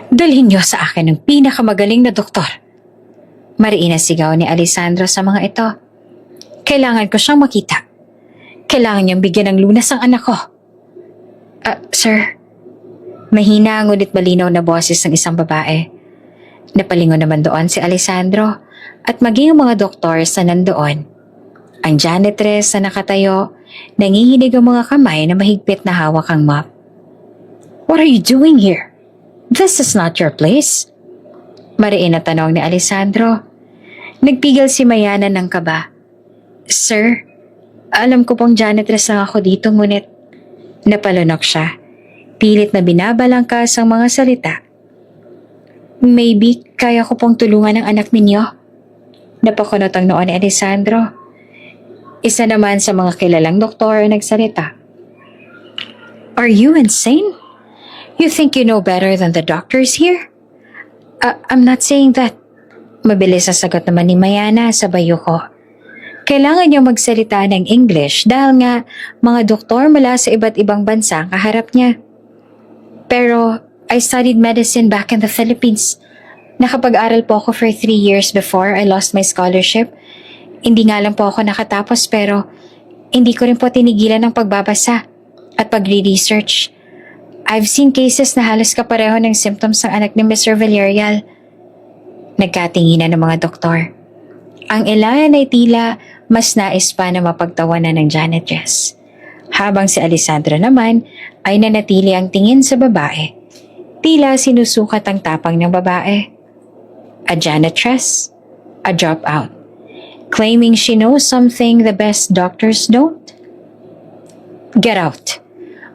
Dalhin niyo sa akin ang pinakamagaling na doktor. Mariin na sigaw ni Alessandro sa mga ito. Kailangan ko siyang makita. Kailangan niyang bigyan ng lunas ang anak ko. Sir. Mahina ngunit malinaw na boses ng isang babae. Napalingon naman doon si Alessandro at maging ang mga doktor sa nandoon. Ang janitress na nakatayo, nangihinig ang mga kamay na mahigpit na hawak ang mop. What are you doing here? This is not your place. Mariin na tanong ni Alessandro. Nagpigil si Mayana ng kaba. Sir, alam ko pong janitress lang ako dito ngunit napalunok siya. Pilit na binabalangkas ang mga salita. Maybe kaya ko pong tulungan ang anak ninyo. Napakunot ang noon ni Alessandro. Isa naman sa mga kilalang doktor ang nagsalita. Are you insane? You think you know better than the doctors here? I'm not saying that. Mabilis ang sagot naman ni Mayana sa bayo ko. Kailangan niya magsalita ng English dahil nga mga doktor mula sa iba't ibang bansa ang kaharap niya. Pero I studied medicine back in the Philippines. Nakapag-aral po ako for 3 years before I lost my scholarship. Hindi nga lang po ako nakatapos pero hindi ko rin po tinigilan ng pagbabasa at pagre-research. I've seen cases na halos kapareho ng symptoms ng anak ni Mr. Villarreal. Nagkatinginan ng mga doktor. Ang ilan ay tila mas nais pa na mapagtawanan ng janitress. Habang si Alessandro naman ay nanatili ang tingin sa babae. Tila sinusukat ang tapang ng babae. A janitress, a dropout. Claiming she knows something the best doctors don't. Get out.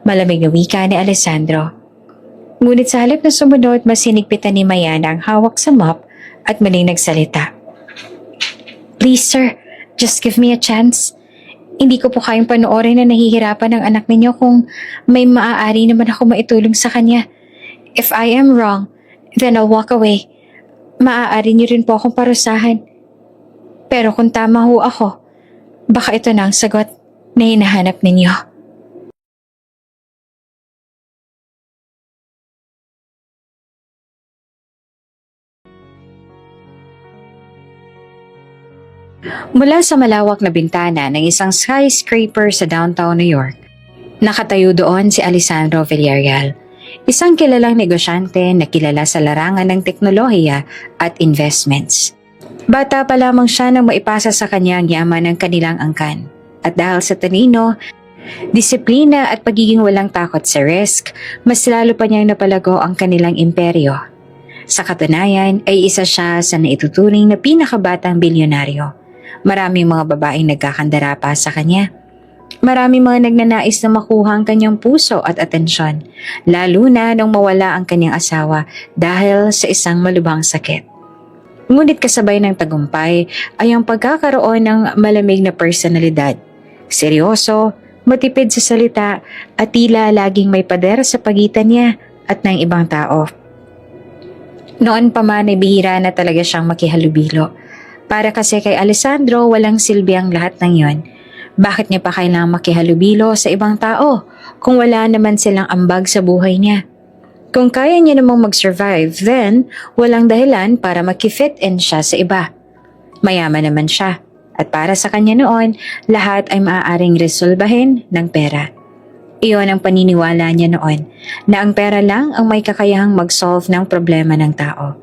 Malamig na wika ni Alessandro. Ngunit sa halip na sumunod, mas sinigpitan ni Mayana ang hawak sa mop at maling nagsalita. Please sir, just give me a chance. Hindi ko po kayang panoorin na nahihirapan ng anak ninyo kung may maaari naman ako maitulong sa kanya. If I am wrong, then I'll walk away. Maaari niyo rin po akong parusahan. Pero kung tama ho ako, baka ito na ang sagot na hinahanap ninyo. Mula sa malawak na bintana ng isang skyscraper sa downtown New York, nakatayo doon si Alessandro Villarreal, isang kilalang negosyante na kilala sa larangan ng teknolohiya at investments. Bata pa lamang siya nang maipasa sa kanya ang yaman ng kanilang angkan. At dahil sa talino, disiplina at pagiging walang takot sa risk, mas lalo pa niyang napalago ang kanilang imperyo. Sa katunayan ay isa siya sa naituturing na pinakabatang bilyonaryo. Maraming mga babaeng nagkakandara pa sa kanya. Maraming mga nagnanais na makuha ang kanyang puso at atensyon, lalo na nung mawala ang kanyang asawa dahil sa isang malubhang sakit. Ngunit kasabay ng tagumpay ay ang pagkakaroon ng malamig na personalidad. Seryoso, matipid sa salita at tila laging may pader sa pagitan niya at ng ibang tao. Noon pa man ay bihira na talaga siyang makihalubilo. Para kasi kay Alessandro walang silbi ang lahat ng yon. Bakit niya pa kailangang makihalubilo sa ibang tao kung wala naman silang ambag sa buhay niya? Kung kaya niya namang mag-survive, then walang dahilan para makifit in siya sa iba. Mayaman naman siya at para sa kanya noon, lahat ay maaaring resolbahin ng pera. Iyon ang paniniwala niya noon na ang pera lang ang may kakayahang mag-solve ng problema ng tao.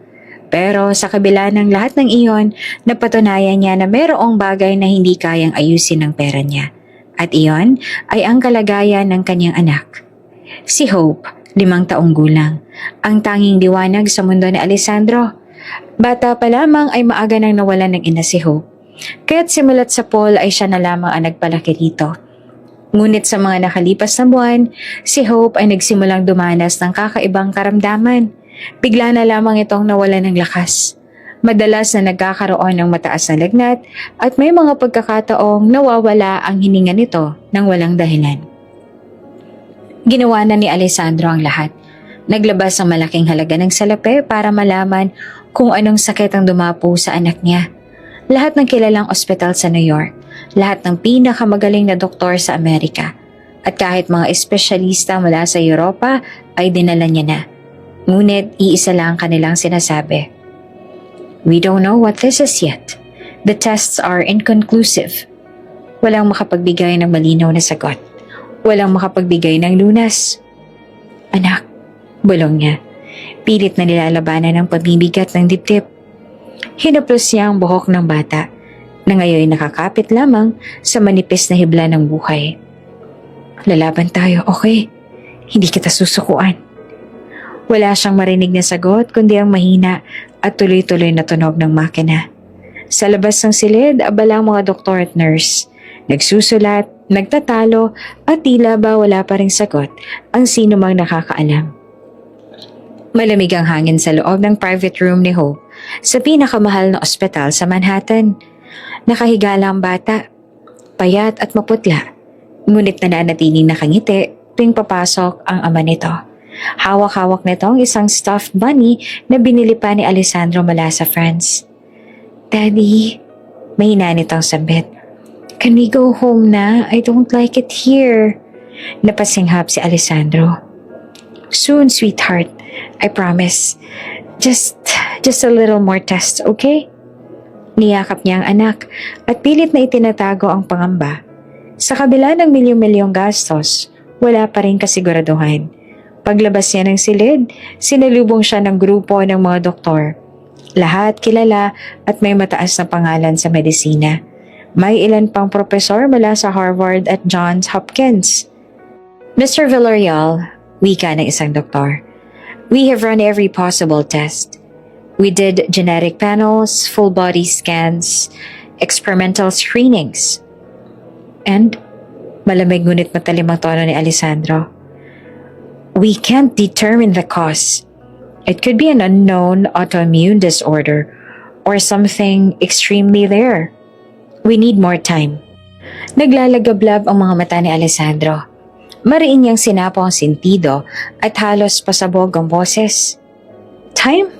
Pero sa kabila ng lahat ng iyon, napatunayan niya na mayroong bagay na hindi kayang ayusin ng pera niya. At iyon ay ang kalagayan ng kanyang anak. Si Hope, 5 taong gulang, ang tanging liwanag sa mundo ni Alessandro. Bata pa lamang ay maaga nang nawalan ng ina si Hope. Kaya't simulat sa Paul ay siya na lamang ang nagpalaki rito. Ngunit sa mga nakalipas na buwan, si Hope ay nagsimulang dumanas ng kakaibang karamdaman. Bigla na lamang itong nawalan ng lakas. Madalas na nagkakaroon ng mataas na lagnat at may mga pagkakataong nawawala ang hininga nito nang walang dahilan. Ginawa na ni Alessandro ang lahat. Naglabas ng malaking halaga ng salapi para malaman kung anong sakit ang dumapo sa anak niya. Lahat ng kilalang ospital sa New York, lahat ng pinakamagaling na doktor sa Amerika, at kahit mga espesyalista mula sa Europa ay dinala niya na. Ngunit iisa lang ang kanilang sinasabi. We don't know what this is yet. The tests are inconclusive. Walang makapagbigay ng malinaw na sagot. Walang makapagbigay ng lunas. Anak, bulong niya. Pilit na nilalabanan ng pamibigat ng dibdib. Hinaplos niya ang buhok ng bata na ngayon nakakapit lamang sa manipis na hibla ng buhay. Lalaban tayo, okay? Hindi kita susukuan. Wala siyang marinig na sagot kundi ang mahina at tuloy-tuloy na tunog ng makina. Sa labas ng silid, abala ang mga doktor at nurse. Nagsusulat, nagtatalo at tila ba wala pa ring sagot ang sino mang nakakaalam. Malamig ang hangin sa loob ng private room ni Hope sa pinakamahal na ospital sa Manhattan. Nakahiga lang ang bata, payat at maputla, ngunit nananatiling nakangiti tuwing papasok ang ama nito. Hawak-hawak nito ang isang stuffed bunny na binili pa ni Alessandro mula sa France. Daddy, mahina nitong sabit. Can we go home na? I don't like it here. Napasinghap si Alessandro. Soon, sweetheart. I promise. Just a little more test, okay? Niyakap niya ang anak at pilit na itinatago ang pangamba. Sa kabila ng milyong-milyong gastos, wala pa rin kasiguraduhan. Paglabas niya ng silid, sinalubong siya ng grupo ng mga doktor. Lahat kilala at may mataas na pangalan sa medisina. May ilan pang propesor mula sa Harvard at Johns Hopkins. Mr. Villarreal, wika ng isang doktor, we have run every possible test. We did genetic panels, full body scans, experimental screenings. And, malamig ngunit matalim ang tono ni Alessandro, we can't determine the cause. It could be an unknown autoimmune disorder or something extremely rare. We need more time. Naglalagablab ang mga mata ni Alessandro. Mariin niyang sinapo ang sentido at halos pasabog ang boses. Time?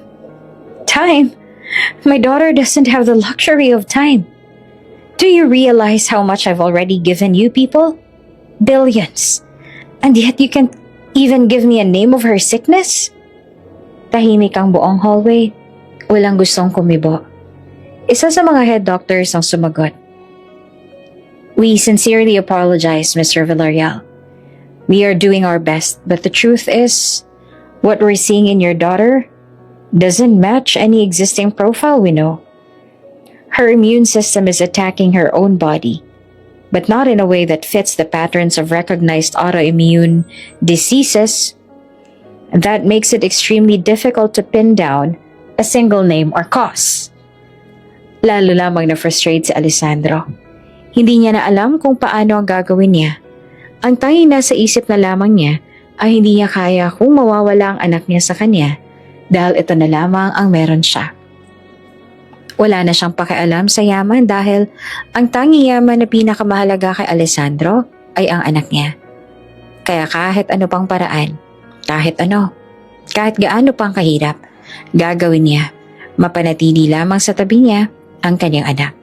Time? My daughter doesn't have the luxury of time. Do you realize how much I've already given you people? Billions. And yet you can't even give me a name of her sickness? Tahimik ang buong hallway. Walang gustong kumibo. Isa sa mga head doctors ang sumagot. We sincerely apologize, Mr. Villarreal. We are doing our best, but the truth is, what we're seeing in your daughter doesn't match any existing profile we know. Her immune system is attacking her own body, but not in a way that fits the patterns of recognized autoimmune diseases. That makes it extremely difficult to pin down a single name or cause. Lalo lamang na-frustrate si Alessandro. Hindi niya na alam kung paano ang gagawin niya. Ang tanging nasa isip na lamang niya ay hindi niya kaya kung mawawala ang anak niya sa kanya dahil ito na lamang ang meron siya. Wala na siyang pakialam sa yaman dahil ang tanging yaman na pinakamahalaga kay Alessandro ay ang anak niya. Kaya kahit ano pang paraan, kahit gaano pang kahirap, gagawin niya. Mapanatili lamang sa tabi niya ang kanyang anak.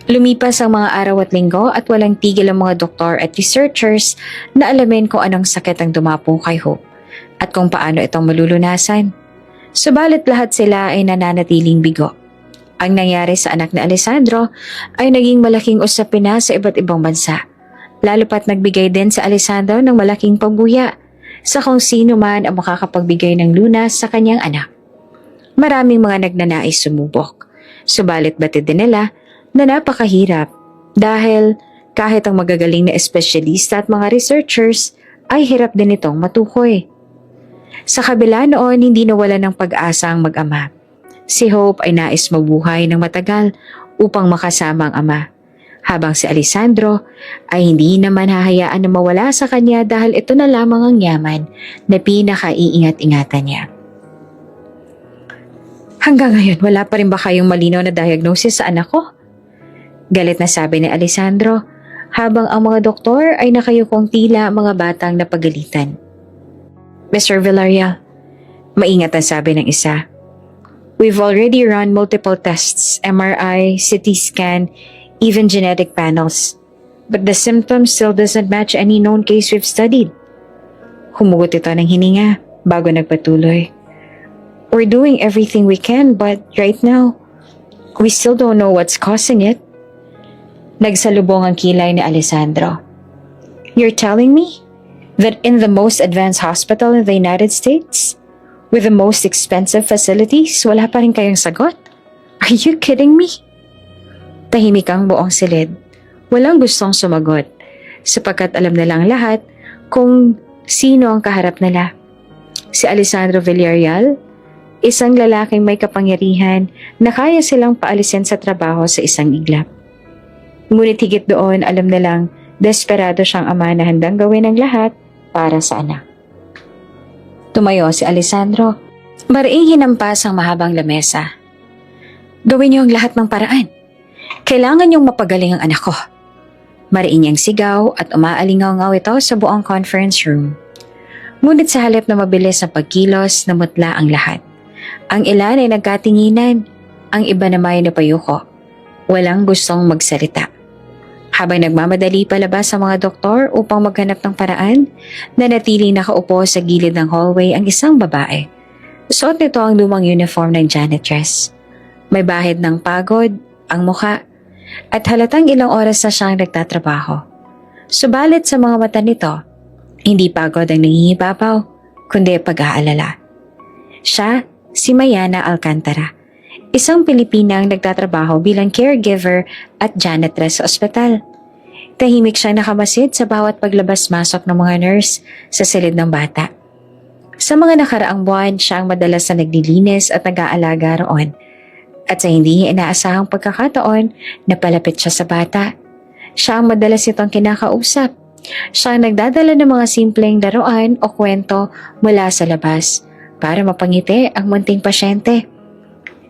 Lumipas ang mga araw at linggo at walang tigil ang mga doktor at researchers na alamin kung anong sakit ang dumapo kay Hope at kung paano itong malulunasan. Subalit lahat sila ay nananatiling bigo. Ang nangyari sa anak ni Alessandro ay naging malaking usapin na sa iba't ibang bansa. Lalo pat nagbigay din sa Alessandro ng malaking pagbuya sa kung sino man ang makakapagbigay ng lunas sa kanyang anak. Maraming mga nagnanais sumubok. Subalit batid din nila na napakahirap dahil kahit ang magagaling na espesyalista at mga researchers ay hirap din itong matukoy. Sa kabila noon, hindi nawala ng pag-asa ang mag-ama. Si Hope ay nais mabuhay ng matagal upang makasama ang ama, habang si Alessandro ay hindi naman hahayaan na mawala sa kanya dahil ito na lamang ang yaman na pinaka-iingat-ingatan niya. Hanggang ngayon, wala pa rin ba kayong malinaw na diagnosis sa anak ko? Galit na sabi ni Alessandro habang ang mga doktor ay nakayukong tila mga batang napagalitan. Mr. Villarreal, maingat ang sabi ng isa. We've already run multiple tests, MRI, CT scan, even genetic panels. But the symptoms still doesn't match any known case we've studied. Humugot ito ng hininga. bago nagpatuloy. We're doing everything we can, but right now, we still don't know what's causing it. Nagsalubong ang kilay ni Alessandro. You're telling me that in the most advanced hospital in the United States, with the most expensive facilities, wala pa rin kayong sagot? Are you kidding me? Tahimik ang buong silid. Walang gustong sumagot, sapagkat alam nilang lahat kung sino ang kaharap nila. Si Alessandro Villarreal, isang lalaking may kapangyarihan na kaya silang paalisin sa trabaho sa isang iglap. Ngunit higit doon, alam nilang desperado siyang ama na handang gawin ang lahat para sa anak. Tumayo si Alessandro. Mariing hinampas ang mahabang lamesa. Gawin niyo ang lahat ng paraan. Kailangan niyong mapagaling ang anak ko. Mariing niyang sigaw at umaalingaw-ngaw ito sa buong conference room. Ngunit sa halip na mabilis na pagkilos, namutla ang lahat. Ang ilan ay nagkatinginan, ang iba naman ay napayuko. Walang gustong magsalita. Habang nagmamadali palabas ang mga doktor upang maghanap ng paraan, nanatiling nakaupo sa gilid ng hallway ang isang babae. Suot nito ang lumang uniform ng janitress. May bahid ng pagod ang mukha at halatang ilang oras na siyang nagtatrabaho. Subalit sa mga mata nito, hindi pagod ang nangingibabaw, kundi pag-aalala. Siya, si Mayana Alcantara, isang Pilipinang nagtatrabaho bilang caregiver at janitress sa ospital. Tahimik siyang nakamasid sa bawat paglabas-masok ng mga nurse sa silid ng bata. Sa mga nakaraang buwan, siya ang madalas na naglilinis at nag-aalaga roon. At sa hindi inaasahang pagkakataon, napalapit siya sa bata. Siya ang madalas itong kinakausap. Siya ang nagdadala ng mga simpleng laruan o kwento mula sa labas para mapangiti ang munting pasyente.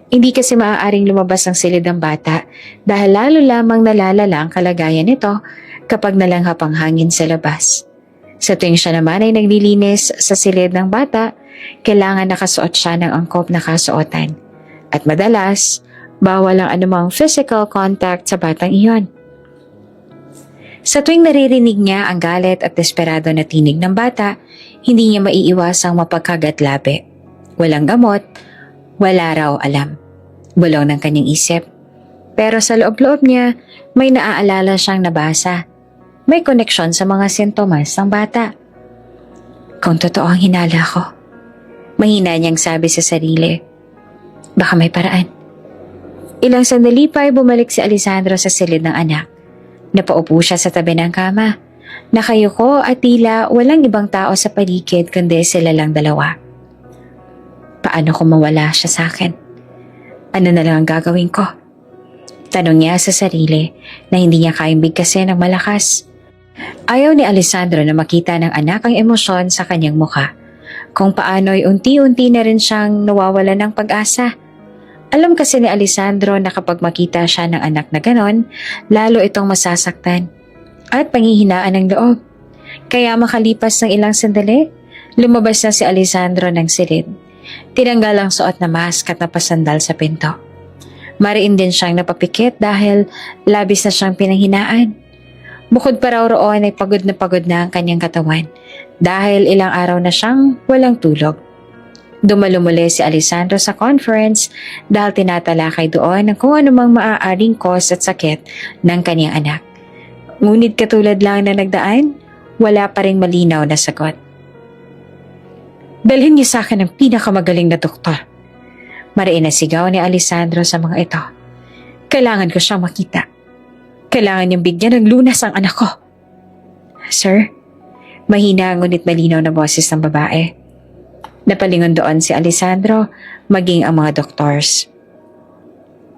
Hindi kasi maaaring lumabas ang silid ng bata dahil lalo lamang nalalala ang kalagayan nito kapag nalanghap ang hangin sa labas. Sa tuwing siya naman ay naglilinis sa silid ng bata, kailangan nakasuot siya ng angkop na kasuotan. At madalas, bawal ang anumang physical contact sa batang iyon. Sa tuwing naririnig niya ang galit at desperado na tinig ng bata, hindi niya maiiwasang mapagkagat-labi. Walang gamot, wala raw alam. Bulong ng kanyang isip. Pero sa loob-loob niya, may naaalala siyang nabasa. May koneksyon sa mga sintomas ng bata. Kung totoo ang hinala ko, mahina niyang sabi sa sarili. Baka may paraan. Ilang sandali pa ay bumalik si Alessandro sa silid ng anak. Napaupo siya sa tabi ng kama. Nakayuko at tila walang ibang tao sa paligid kundi sila lang dalawa. Paano kung mawala siya sa akin? Ano na lang ang gagawin ko? Tanong niya sa sarili na hindi niya kayang bigkasin ng malakas. Ayaw ni Alessandro na makita ng anak ang emosyon sa kanyang mukha. Kung paano'y unti-unti na rin siyang nawawalan ng pag-asa. Alam kasi ni Alessandro na kapag makita siya ng anak na ganon, lalo itong masasaktan at panghihinaan ng loob. Kaya makalipas ng ilang sandali, lumabas na si Alessandro ng silid. Tinanggal ang suot na mask at napasandal sa pinto. Mariin din siyang napapikit dahil labis na siyang pinanghinaan. Bukod pa raw roon ay pagod na ang kanyang katawan dahil ilang araw na siyang walang tulog. Dumalumuli si Alessandro sa conference dahil tinatalakay doon ang kung anumang maaaring cause at sakit ng kanyang anak. Ngunit katulad lang na nagdaan, wala pa ring malinaw na sagot. Dalhin niyo sa akin ang pinakamagaling na doktor. Mariin na sigaw ni Alessandro sa mga ito. Kailangan ko siyang makita. Kailangan niyang bigyan ng lunas ang anak ko. Sir, mahina ngunit malinaw na boses ng babae. Napalingon doon si Alessandro, maging ang mga doctors.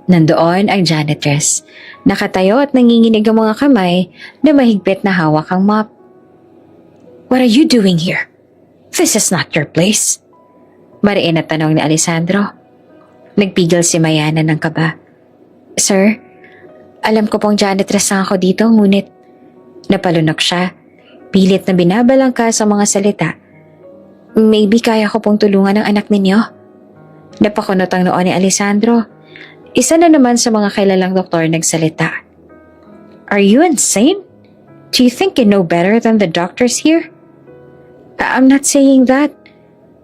Nandoon ang janitress. Nakatayo at nanginginig ang mga kamay na mahigpit na hawak ang mop. What are you doing here? This is not your place. Mariin na tanong ni Alessandro. Nagpigil si Mayana ng kaba. Sir, alam ko pong janitress lang ako dito, ngunit napalunok siya. Pilit na binabalangka sa mga salita. Maybe kaya ko pong tulungan ang anak ninyo? Napakunot ang noo ni Alessandro. Isa na naman sa mga kilalang doktor nagsalita. Are you insane? Do you think you know better than the doctors here? I'm not saying that.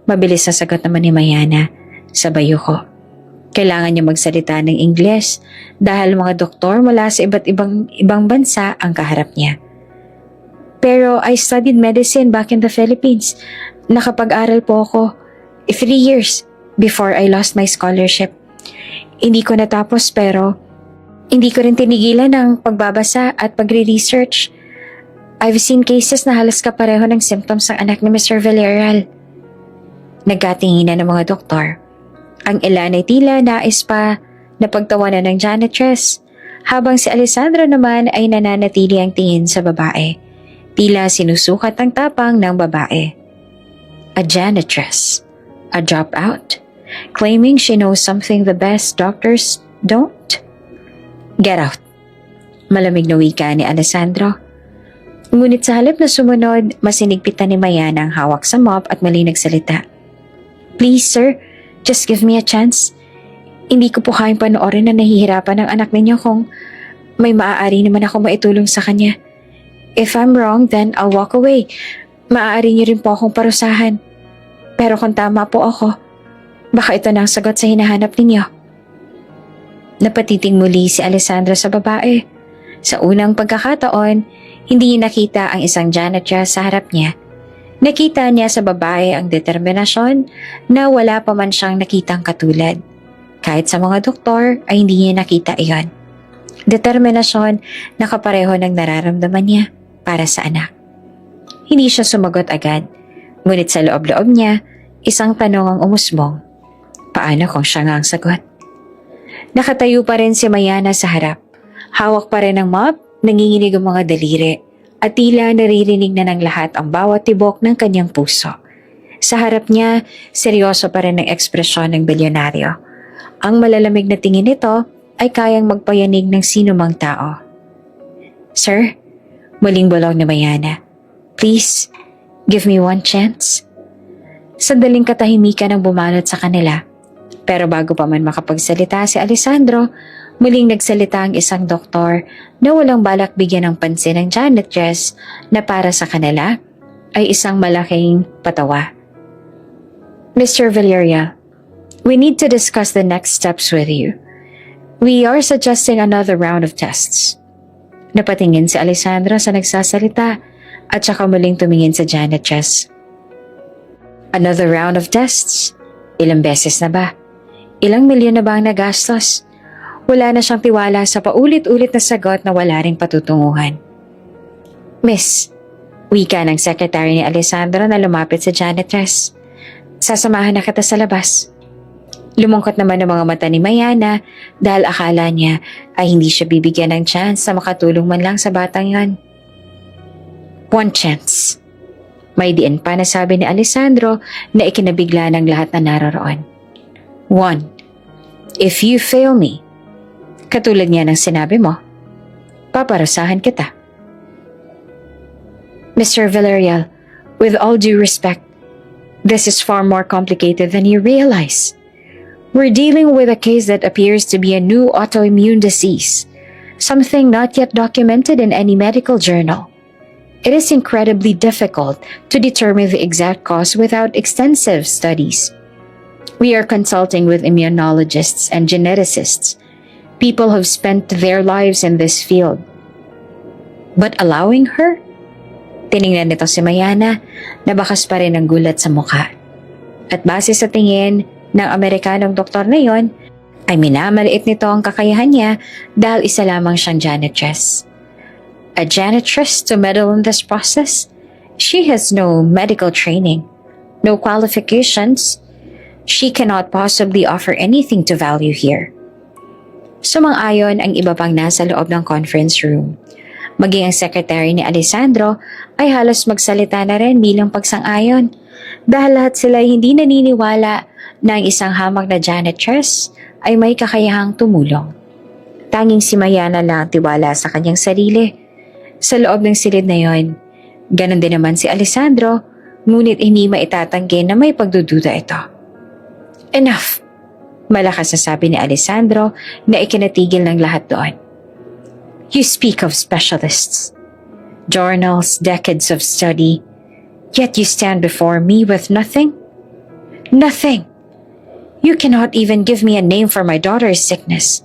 Mabilis na sagot naman ni Mayana. Sabay ko. Kailangan niya magsalita ng Ingles dahil mga doktor mula sa iba't ibang bansa ang kaharap niya. Pero I studied medicine back in the Philippines. Nakapag-aral po ako 3 years before I lost my scholarship. Hindi ko natapos pero hindi ko rin tinigilan ang pagbabasa at pagre-research. I've seen cases na halos kapareho ng symptoms ng anak ni Mr. Villarreal. Nagkatinginan ng mga doktor. Ang ilan ay tila nais pa na pagtawanan ng janitress, habang si Alessandro naman ay nananatili ang tingin sa babae. Tila sinusukat ang tapang ng babae. A janitress. A dropout. Claiming she knows something the best doctors don't. Get out. Malamig na wika ni Alessandro. Ngunit sa halip na sumunod, masinigpitan ni Mayana ang hawak sa mop at mali nagsalita. Please sir, just give me a chance. Hindi ko po kayang panoorin na nahihirapan ng anak ninyo kung may maaari naman ako maitulong sa kanya. If I'm wrong, then I'll walk away. Maaari niyo rin po akong parusahan. Pero kung tama po ako, baka ito na ang sagot sa hinahanap ninyo. Napatiting muli si Alessandra sa babae. Sa unang pagkakataon, hindi niya nakita ang isang janitress sa harap niya. Nakita niya sa babae ang determinasyon na wala pa man siyang nakitang katulad. Kahit sa mga doktor ay hindi niya nakita iyon. Determinasyon na kapareho ng nararamdaman niya para sa anak. Hindi siya sumagot agad, ngunit sa loob-loob niya, isang tanong ang umusbong. Paano kung siya nga ang sagot? Nakatayo pa rin si Mayana sa harap. Hawak pa rin ang mop, nanginginig ang mga daliri, at tila naririnig na ng lahat ang bawat tibok ng kanyang puso. Sa harap niya, seryoso pa rin ang ekspresyon ng bilyonaryo. Ang malalamig na tingin nito ay kayang magpayanig ng sino mang tao. Sir, muling bulong ni Mayana. Please, give me one chance. Sandaling katahimikan ang bumalot sa kanila. Pero bago pa man makapagsalita si Alessandro, muling nagsalita ang isang doktor na walang balak bigyan ng pansin ng janitress na para sa kanila ay isang malaking patawa. Mr. Villarreal, we need to discuss the next steps with you. We are suggesting another round of tests. Napatingin si Alessandro sa nagsasalita at saka muling tumingin sa janitress. Another round of tests? Ilang beses na ba? Ilang milyon na ba ang nagastos? Wala na siyang tiwala sa paulit-ulit na sagot na wala ring patutunguhan. Miss, wika ng secretary ni Alessandro na lumapit sa janitress. Sasamahan na kita sa labas. Lumungkot naman ang mga mata ni Mayana dahil akala niya ay hindi siya bibigyan ng chance na makatulong man lang sa batang yon. One chance. May diin pa na sabi ni Alessandro na ikinabigla ng lahat na naroroon. One. If you fail me, katulad niya ng sinabi mo, paparusahan kita. Mr. Villarreal, with all due respect, this is far more complicated than you realize. We're dealing with a case that appears to be a new autoimmune disease, something not yet documented in any medical journal. It is incredibly difficult to determine the exact cause without extensive studies. We are consulting with immunologists and geneticists, people who've spent their lives in this field. But allowing her? Tiningnan nito si Mayana na bakas pa rin ang gulat sa mukha. At base sa tingin ng Amerikanong doktor na yon, ay minamaliit nito ang kakayahan niya dahil isa lamang siyang janitress. A janitress to meddle in this process? She has no medical training, no qualifications. She cannot possibly offer anything to value here. Sumang-ayon ang iba pang nasa loob ng conference room. Maging ang secretary ni Alessandro ay halos magsalita na rin bilang pagsang-ayon dahil lahat sila hindi naniniwala na ang isang hamak na janitress ay may kakayahang tumulong. Tanging si Mayana lang tiwala sa kanyang sarili. Sa loob ng silid na yon, ganon din naman si Alessandro, ngunit hindi maitatanggi na may pagdududa ito. Enough! Malakas na sabi ni Alessandro na ikinatigil ng lahat doon. You speak of specialists, journals, decades of study, yet you stand before me with nothing? Nothing. You cannot even give me a name for my daughter's sickness.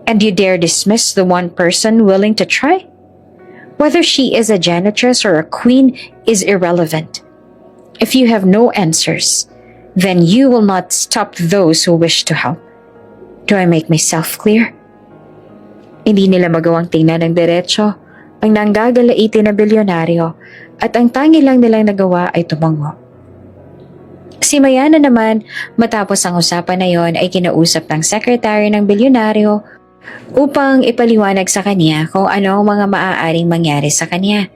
And you dare dismiss the one person willing to try? Whether she is a janitress or a queen is irrelevant. If you have no answers, then you will not stop those who wish to help. Do I make myself clear? Hindi nila magawang tingnan ng diretsyo ang nanggagalaitin na bilyonaryo at ang tangi lang nilang nagawa ay tumango. Si Mayana naman, matapos ang usapan na yon ay kinausap ng sekretary ng bilyonaryo upang ipaliwanag sa kanya kung ano ang mga maaaring mangyari sa kanya.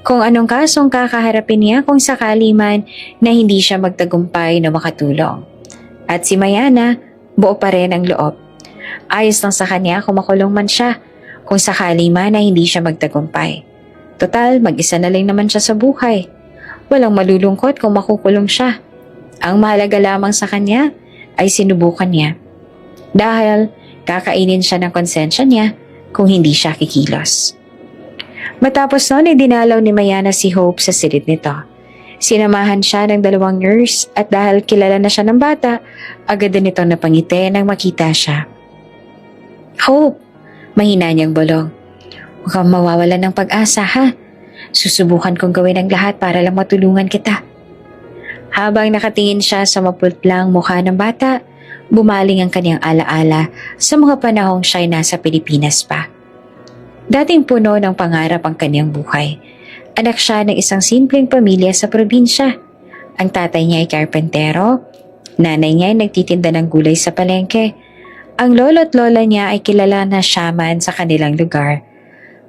Kung anong kasong kakaharapin niya kung sakali man na hindi siya magtagumpay na makatulong. At si Mayana, buo pa rin ang loob. Ayos lang sa kanya kung makulong man siya kung sakali man na hindi siya magtagumpay. Total, mag-isa na lang naman siya sa buhay. Walang malulungkot kung makukulong siya. Ang mahalaga lamang sa kanya ay sinubukan niya. Dahil kakainin siya ng konsensya niya kung hindi siya kikilos. Matapos noon ay dinalaw ni Mayana si Hope sa silid nito. Sinamahan siya ng 2 nurse at dahil kilala na siya ng bata, agad din itong napangiti nang makita siya. Hope, mahina niyang bulong. Huwag kang mawawalan ng pag-asa ha. Susubukan kong gawin ang lahat para lang matulungan kita. Habang nakatingin siya sa maputlang mukha ng bata, bumaling ang kanyang alaala sa mga panahong siya'y nasa Pilipinas pa. Dating puno ng pangarap ang kanyang buhay. Anak siya ng isang simpleng pamilya sa probinsya. Ang tatay niya ay karpentero, nanay niya ay nagtitinda ng gulay sa palengke. Ang lolo at lola niya ay kilala na shaman sa kanilang lugar.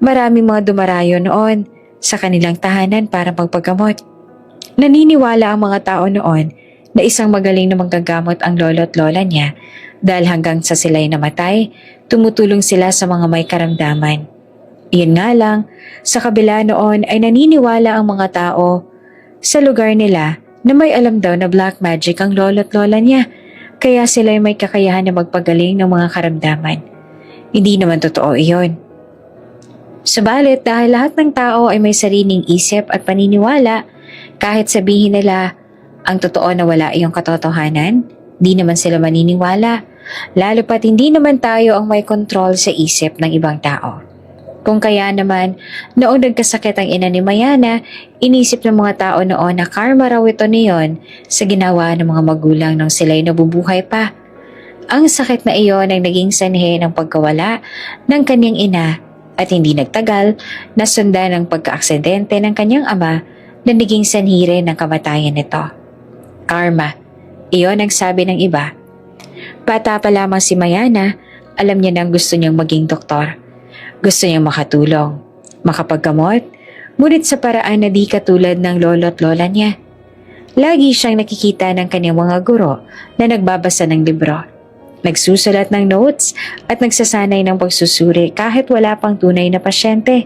Maraming mga dumarayo noon sa kanilang tahanan para magpagamot. Naniniwala ang mga tao noon na isang magaling na manggagamot ang lolo at lola niya dahil hanggang sa sila'y namatay, tumutulong sila sa mga may karamdaman. Iyon nga lang, sa kabila noon ay naniniwala ang mga tao sa lugar nila na may alam daw na black magic ang lolo at lola niya, kaya sila ay may kakayahan na magpagaling ng mga karamdaman. Hindi naman totoo iyon. Subalit dahil lahat ng tao ay may sariling isip at paniniwala, kahit sabihin nila ang totoo na wala iyong katotohanan, di naman sila maniniwala, lalo pat hindi naman tayo ang may kontrol sa isip ng ibang tao. Kung kaya naman, noong nagkasakit ang ina ni Mayana, inisip ng mga tao noon na karma raw ito niyon sa ginawa ng mga magulang nang sila'y nabubuhay pa. Ang sakit na iyon ay naging sanhi ng pagkawala ng kanyang ina at hindi nagtagal, nasundan ng pagkaaksidente ng kanyang ama na naging sanhi rin ng kamatayan nito. Karma, iyon ang sabi ng iba. Bata pa lamang si Mayana, alam niya nang gusto niyang maging doktor. Gusto niyang makatulong, makapaggamot, ngunit sa paraan na di katulad ng lolo at lola niya. Lagi siyang nakikita ng kanyang mga guro na nagbabasa ng libro, nagsusulat ng notes at nagsasanay ng pagsusuri kahit wala pang tunay na pasyente.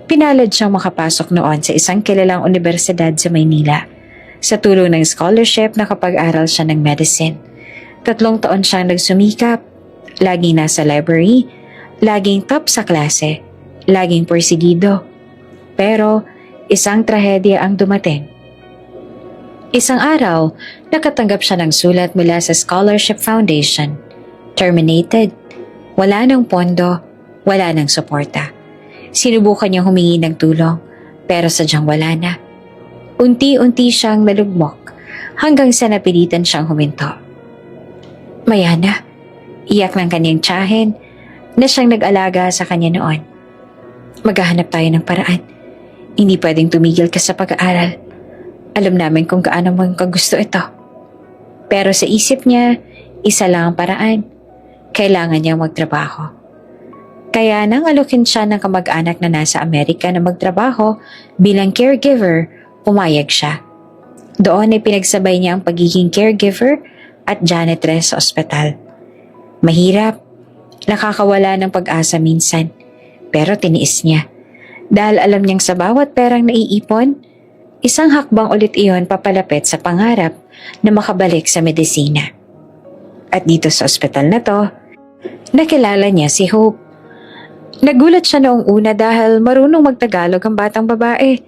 Pinalad siyang makapasok noon sa isang kilalang universidad sa Maynila. Sa tulong ng scholarship nakapag-aral siya ng medicine. 3 taon siyang nagsumikap, laging nasa library, laging top sa klase, laging porsigido. Pero isang trahedya ang dumating. Isang araw, nakatanggap siya ng sulat mula sa Scholarship Foundation. Terminated. Wala ng pondo, wala ng suporta. Sinubukan niyang humingi ng tulong, pero sadyang wala na. Unti-unti siyang nalugmok hanggang sa napilitan siyang huminto. Mayana, iyak ng kanyang tiyahin na siyang nag-alaga sa kanya noon. Maghahanap tayo ng paraan. Hindi pwedeng tumigil ka sa pag-aaral. Alam namin kung gaano mong kagusto ito. Pero sa isip niya, isa lang ang paraan. Kailangan niyang magtrabaho. Kaya nang alukin siya ng kamag-anak na nasa Amerika na magtrabaho bilang caregiver, pumayag siya. Doon ay pinagsabay niya ang pagiging caregiver at janitress sa ospital. Mahirap. Nakakawala ng pag-asa minsan, pero tiniis niya. Dahil alam niyang sa bawat perang naiipon, isang hakbang ulit iyon papalapit sa pangarap na makabalik sa medisina. At dito sa ospital na to, nakilala niya si Hope. Nagulat siya noong una dahil marunong magtagalog ang batang babae.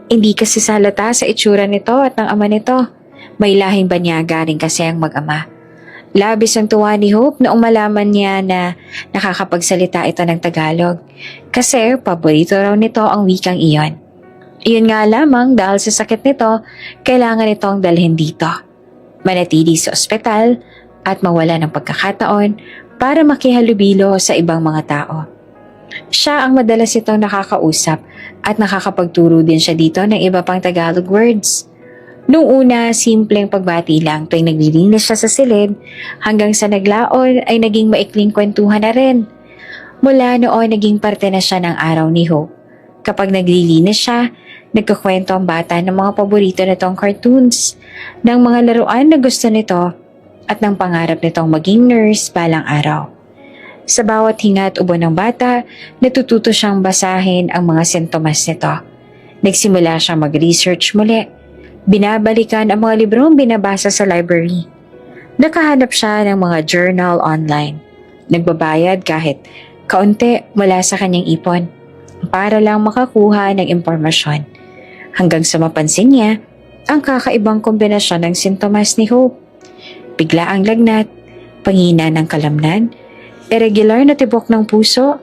Hindi kasi salata sa itsura nito at ng ama nito. May lahing banyaga rin kasi ang mag-ama. Labis ang tuwa ni Hope noong malaman niya na nakakapagsalita ito ng Tagalog kasi paborito raw nito ang wikang iyon. Iyon nga lamang dahil sa sakit nito, kailangan itong dalhin dito. Manatili sa ospital at mawala ng pagkakataon para makihalubilo sa ibang mga tao. Siya ang madalas itong nakakausap at nakakapagturo din siya dito ng iba pang Tagalog words. Noong una, simpleng pagbati lang tuwing naglilinis siya sa silid hanggang sa naglaon ay naging maikling kwentuhan na rin. Mula noon, naging parte na siya ng araw ni Hope. Kapag naglilinis siya, nagkukwento ang bata ng mga paborito nitong cartoons, ng mga laruan na gusto nito at ng pangarap nitong maging nurse balang araw. Sa bawat hinga at ubo ng bata, natututo siyang basahin ang mga sintomas nito. Nagsimula siyang mag-research muli. Binabalikan ang mga librong binabasa sa library. Nakahanap siya ng mga journal online. Nagbabayad kahit kaunti mula sa kanyang ipon para lang makakuha ng impormasyon. Hanggang sa mapansin niya ang kakaibang kombinasyon ng sintomas ni Hope. Bigla ang lagnat, panghina ng kalamnan, irregular na tibok ng puso,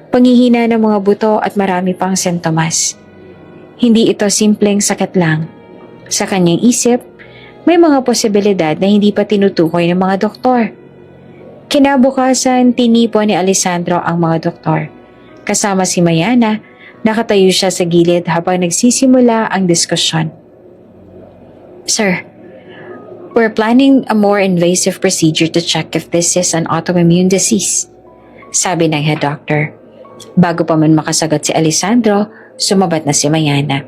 panghihina ng mga buto at marami pang sintomas. Hindi ito simpleng sakit lang. Sa kanyang isip, may mga posibilidad na hindi pa tinutukoy ng mga doktor. Kinabukasan, tinipon ni Alessandro ang mga doktor. Kasama si Mayana, nakatayo siya sa gilid habang nagsisimula ang diskusyon. Sir, we're planning a more invasive procedure to check if this is an autoimmune disease, sabi ng head doctor. Bago pa man makasagot si Alessandro, sumabat na si Mayana.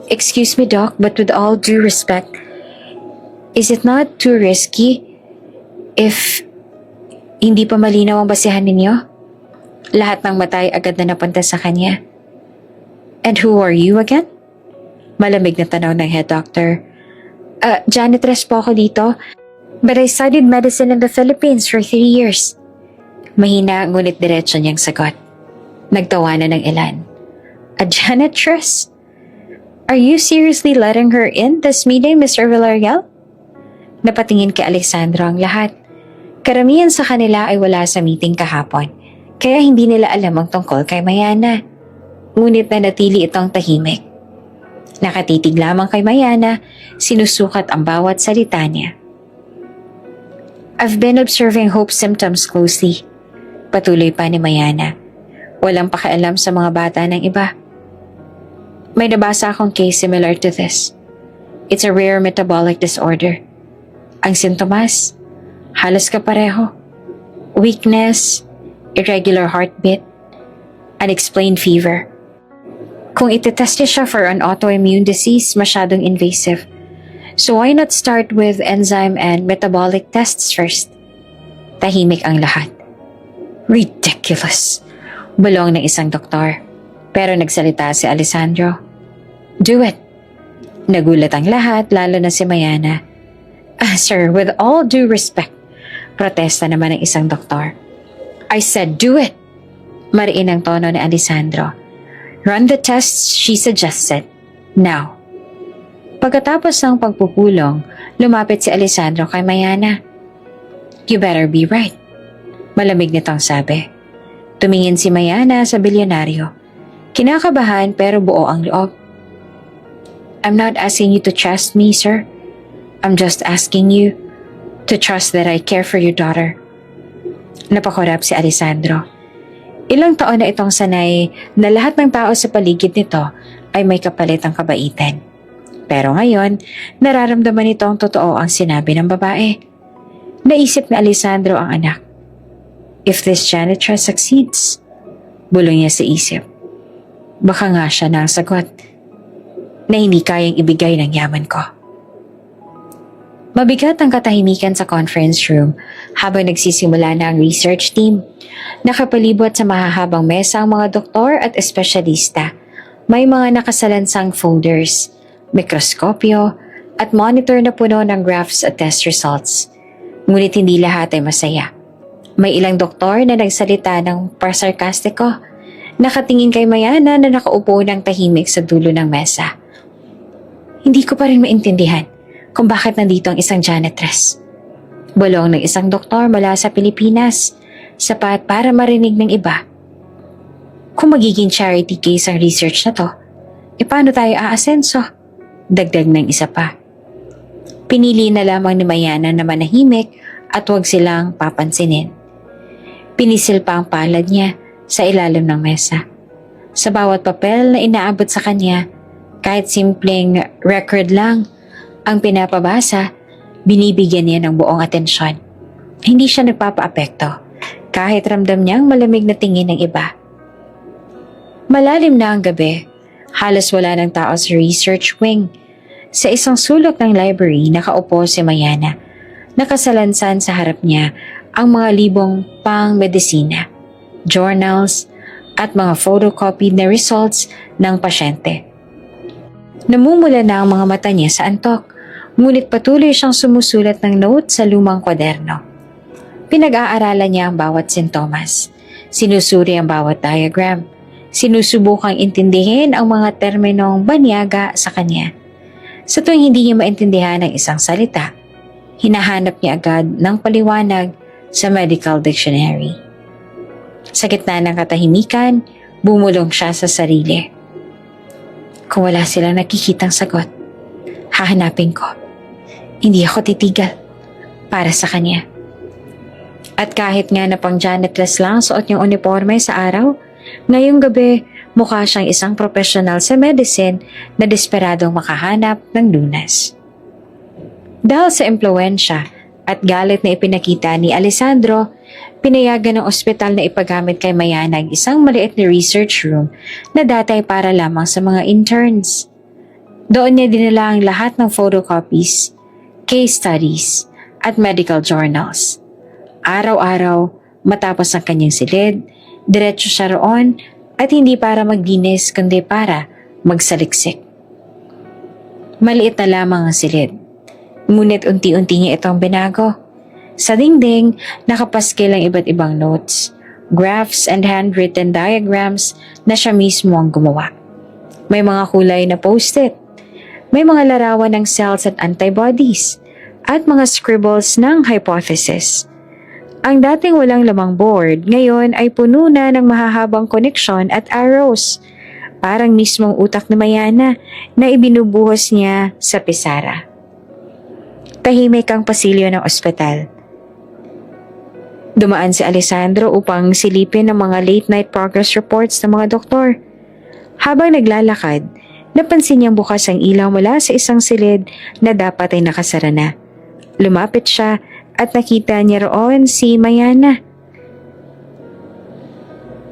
Excuse me, Doc, but with all due respect, is it not too risky if hindi pa malinaw ang basihan ninyo? Lahat ng matay agad na napunta sa kanya. And who are you again? Malamig na tanaw ng head doctor. Janitress po ako dito, but I studied medicine in the Philippines for 3 years. Mahina ngunit diretso niyang sagot. Nagtawanan ng ilan. A janitress? Are you seriously letting her in this meeting, Mr. Villarreal? Napatingin kay Alessandro ang lahat. Karamihan sa kanila ay wala sa meeting kahapon, kaya hindi nila alam ang tungkol kay Mayana. Ngunit nanatili itong tahimik. Nakatitig lamang kay Mayana, sinusukat ang bawat salita niya. I've been observing Hope's symptoms closely. Patuloy pa ni Mayana. Walang pakialam sa mga bata ng iba. May nabasa akong case similar to this. It's a rare metabolic disorder. Ang sintomas, halos kapareho. Weakness, irregular heartbeat, unexplained fever. Kung itetest niya siya for an autoimmune disease, masyadong invasive. So why not start with enzyme and metabolic tests first? Tahimik ang lahat. Ridiculous, bulong ng isang doktor. Pero nagsalita si Alessandro. Do it. Nagulat ang lahat, lalo na si Mayana. Sir, with all due respect, protesta naman ng isang doktor. I said do it. Mariin ang tono ni Alessandro. Run the tests she suggested. Now. Pagkatapos ng pagpupulong, lumapit si Alessandro kay Mayana. You better be right. Malamig nitong sabi. Tumingin si Mayana sa bilyonaryo. Kinakabahan pero buo ang loob. I'm not asking you to trust me, sir. I'm just asking you to trust that I care for your daughter. Napakurap si Alessandro. Ilang taon na itong sanay na lahat ng tao sa paligid nito ay may kapalit ang kabaitan. Pero ngayon, nararamdaman nito ang totoo ang sinabi ng babae. Naisip ni Alessandro ang anak. If this janitress succeeds, bulong niya sa isip. Baka nga siya na ang sagot na hindi kayang ibigay ng yaman ko. Mabigat ang katahimikan sa conference room habang nagsisimula na ang research team. Nakapalibot sa mahahabang mesa ang mga doktor at espesyalista. May mga nakasalansang folders, mikroskopyo, at monitor na puno ng graphs at test results. Ngunit hindi lahat ay masaya. May ilang doktor na nagsalita ng pasarkastiko. Nakatingin kay Mayana na nakaupo ng tahimik sa dulo ng mesa. Hindi ko pa rin maintindihan. kung bakit nandito ang isang janitress. Bulong ng isang doktor mula sa Pilipinas, sapat para marinig ng iba. Kung magiging charity case ang research na to, paano tayo aasenso? Dagdag ng isa pa. Pinili na lamang ni Mayana na manahimik at huwag silang papansinin. Pinisil pa ang palad niya sa ilalim ng mesa. Sa bawat papel na inaabot sa kanya, kahit simpleng record lang ang pinapabasa, binibigyan niya ng buong atensyon. Hindi siya nagpapaapekto, kahit ramdam niyang malamig na tingin ng iba. Malalim na ang gabi, halos wala ng tao sa research wing. Sa isang sulok ng library, nakaupo si Mayana. Nakasalansan sa harap niya ang mga libong pang-medisina, journals, at mga photocopied na results ng pasyente. Namumula na ang mga mata niya sa antok, ngunit patuloy siyang sumusulat ng note sa lumang kwaderno. Pinag-aaralan niya ang bawat sintomas, sinusuri ang bawat diagram, sinusubukang intindihin ang mga terminong banyaga sa kanya. Sa tuwing hindi niya maintindihan ang isang salita, hinahanap niya agad ng paliwanag sa medical dictionary. Sa gitna ng katahimikan, bumulong siya sa sarili. Kung wala silang nakikitang sagot, hahanapin ko. Hindi ako titigil para sa kanya. At kahit nga na pang janitress lang suot niyang uniforme sa araw, ngayong gabi mukha siyang isang profesional sa medicine na desperadong makahanap ng lunas. Dahil sa impluwensya at galit na ipinakita ni Alessandro, pinayagan ng ospital na ipagamit kay Mayana ang isang maliit na research room na dati ay para lamang sa mga interns. Doon niya dinala ang lahat ng photocopies, case studies, at medical journals. Araw-araw, matapos ang kanyang silid, diretso siya roon at hindi para maglinis kundi para magsaliksik. Maliit na lamang ang silid, ngunit unti-unti niya itong binago. Sa dingding, nakapaskil ang iba't ibang notes, graphs and handwritten diagrams na siya mismo ang gumawa. May mga kulay na post-it, may mga larawan ng cells at antibodies, at mga scribbles ng hypothesis. Ang dating walang lamang board, ngayon ay puno na ng mahahabang koneksyon at arrows, parang mismong utak ni Mayana na ibinubuhos niya sa pisara. Tahimik ang pasilyo ng ospital. Dumaan si Alessandro upang silipin ang mga late-night progress reports ng mga doktor. Habang naglalakad, napansin niyang bukas ang ilaw mula sa isang silid na dapat ay nakasara na. Lumapit siya at nakita niya roon si Mayana.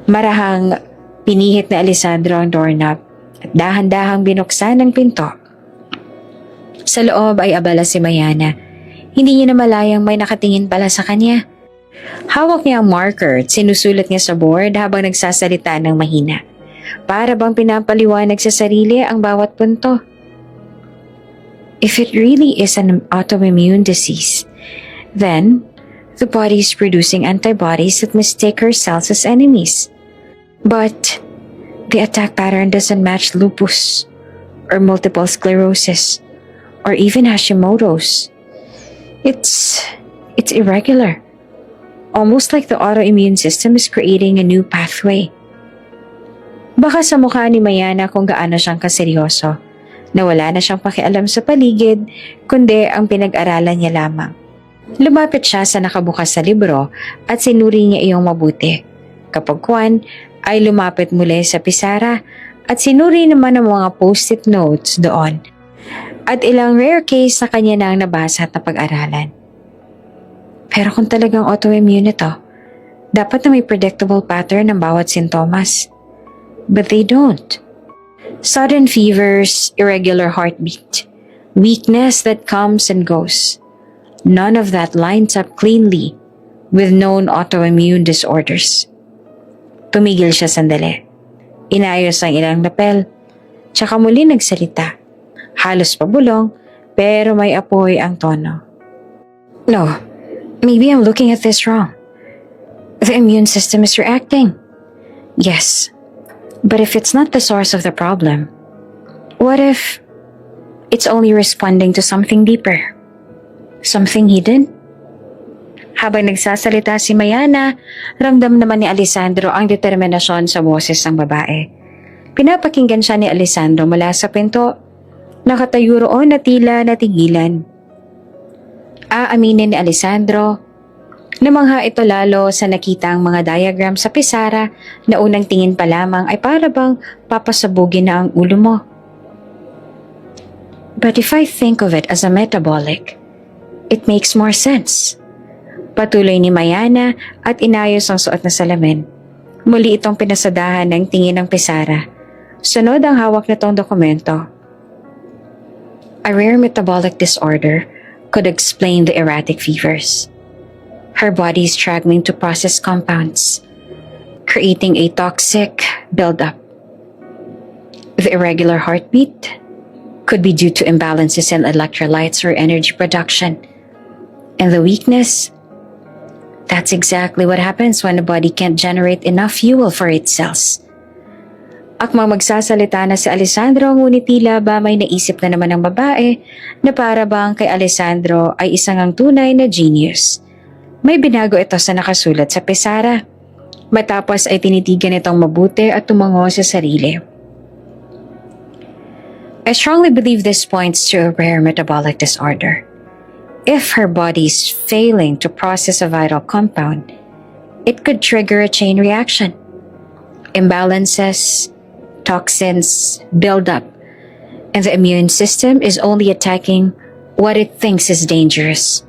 Marahang pinihit na Alessandro ang doorknob at dahan-dahang binuksan ang pinto. Sa loob ay abala si Mayana. Hindi niya namalayang may nakatingin pala sa kanya. Hawak niya ang marker at sinusulat niya sa board habang nagsasalita ng mahina. Para bang pinapaliwanag sa sarili ang bawat punto. If it really is an autoimmune disease, then the body is producing antibodies that mistake our cells as enemies. But the attack pattern doesn't match lupus or multiple sclerosis or even Hashimoto's. It's irregular. Almost like the autoimmune system is creating a new pathway. Baka sa mukha ni Mayana kung gaano siyang kaseryoso, na wala na siyang pakialam sa paligid, kundi ang pinag-aralan niya lamang. Lumapit siya sa nakabukas sa libro at sinuri niya iyong mabuti. Kapag kwan, ay lumapit muli sa pisara at sinuri naman ang mga post-it notes doon. At ilang rare case sa kanya na ang nabasa at napag-aralan. Pero kung talagang autoimmune ito, dapat na may predictable pattern ng bawat sintomas. But they don't. Sudden fevers, irregular heartbeat, weakness that comes and goes. None of that lines up cleanly with known autoimmune disorders. Tumigil siya sandali. Inayos ang ilang lapel, tsaka muli nagsalita. Halos pabulong, pero may apoy ang tono. No, maybe I'm looking at this wrong. The immune system is reacting. Yes, but if it's not the source of the problem, what if It's only responding to something deeper. Something hidden? Habang nagsasalita si Mayana, ramdam naman ni Alessandro ang determinasyon sa boses ng babae. Pinapakinggan siya ni Alessandro mula sa pinto. Nakatayo roon na tila natigilan. Aaminin ni Alessandro, namangha ito lalo sa nakita ang mga diagram sa pisara na unang tingin pa lamang ay para bang papasabugin na ang ulo mo. But if I think of it as a metabolic, it makes more sense. Patuloy ni Mayana at inayos ang suot na salamin. Muli itong pinasadahan ng tingin ng pisara. Sunod ang hawak nitong dokumento. A rare metabolic disorder could explain the erratic fevers. Her body is struggling to process compounds, creating a toxic buildup. The irregular heartbeat could be due to imbalances in electrolytes or energy production. And the weakness, that's exactly what happens when the body can't generate enough fuel for its cells. Akmang magsasalita na si Alessandro, ngunit tila ba may naisip na naman ng babae na para bang kay Alessandro ay isang ang tunay na genius. May binago ito sa nakasulat sa pisara. Matapos ay tinitigan itong mabuti at tumango sa sarili. I strongly believe this points to a rare metabolic disorder. If her body is failing to process a vital compound, it could trigger a chain reaction. Imbalances, toxins build up, and the immune system is only attacking what it thinks is dangerous.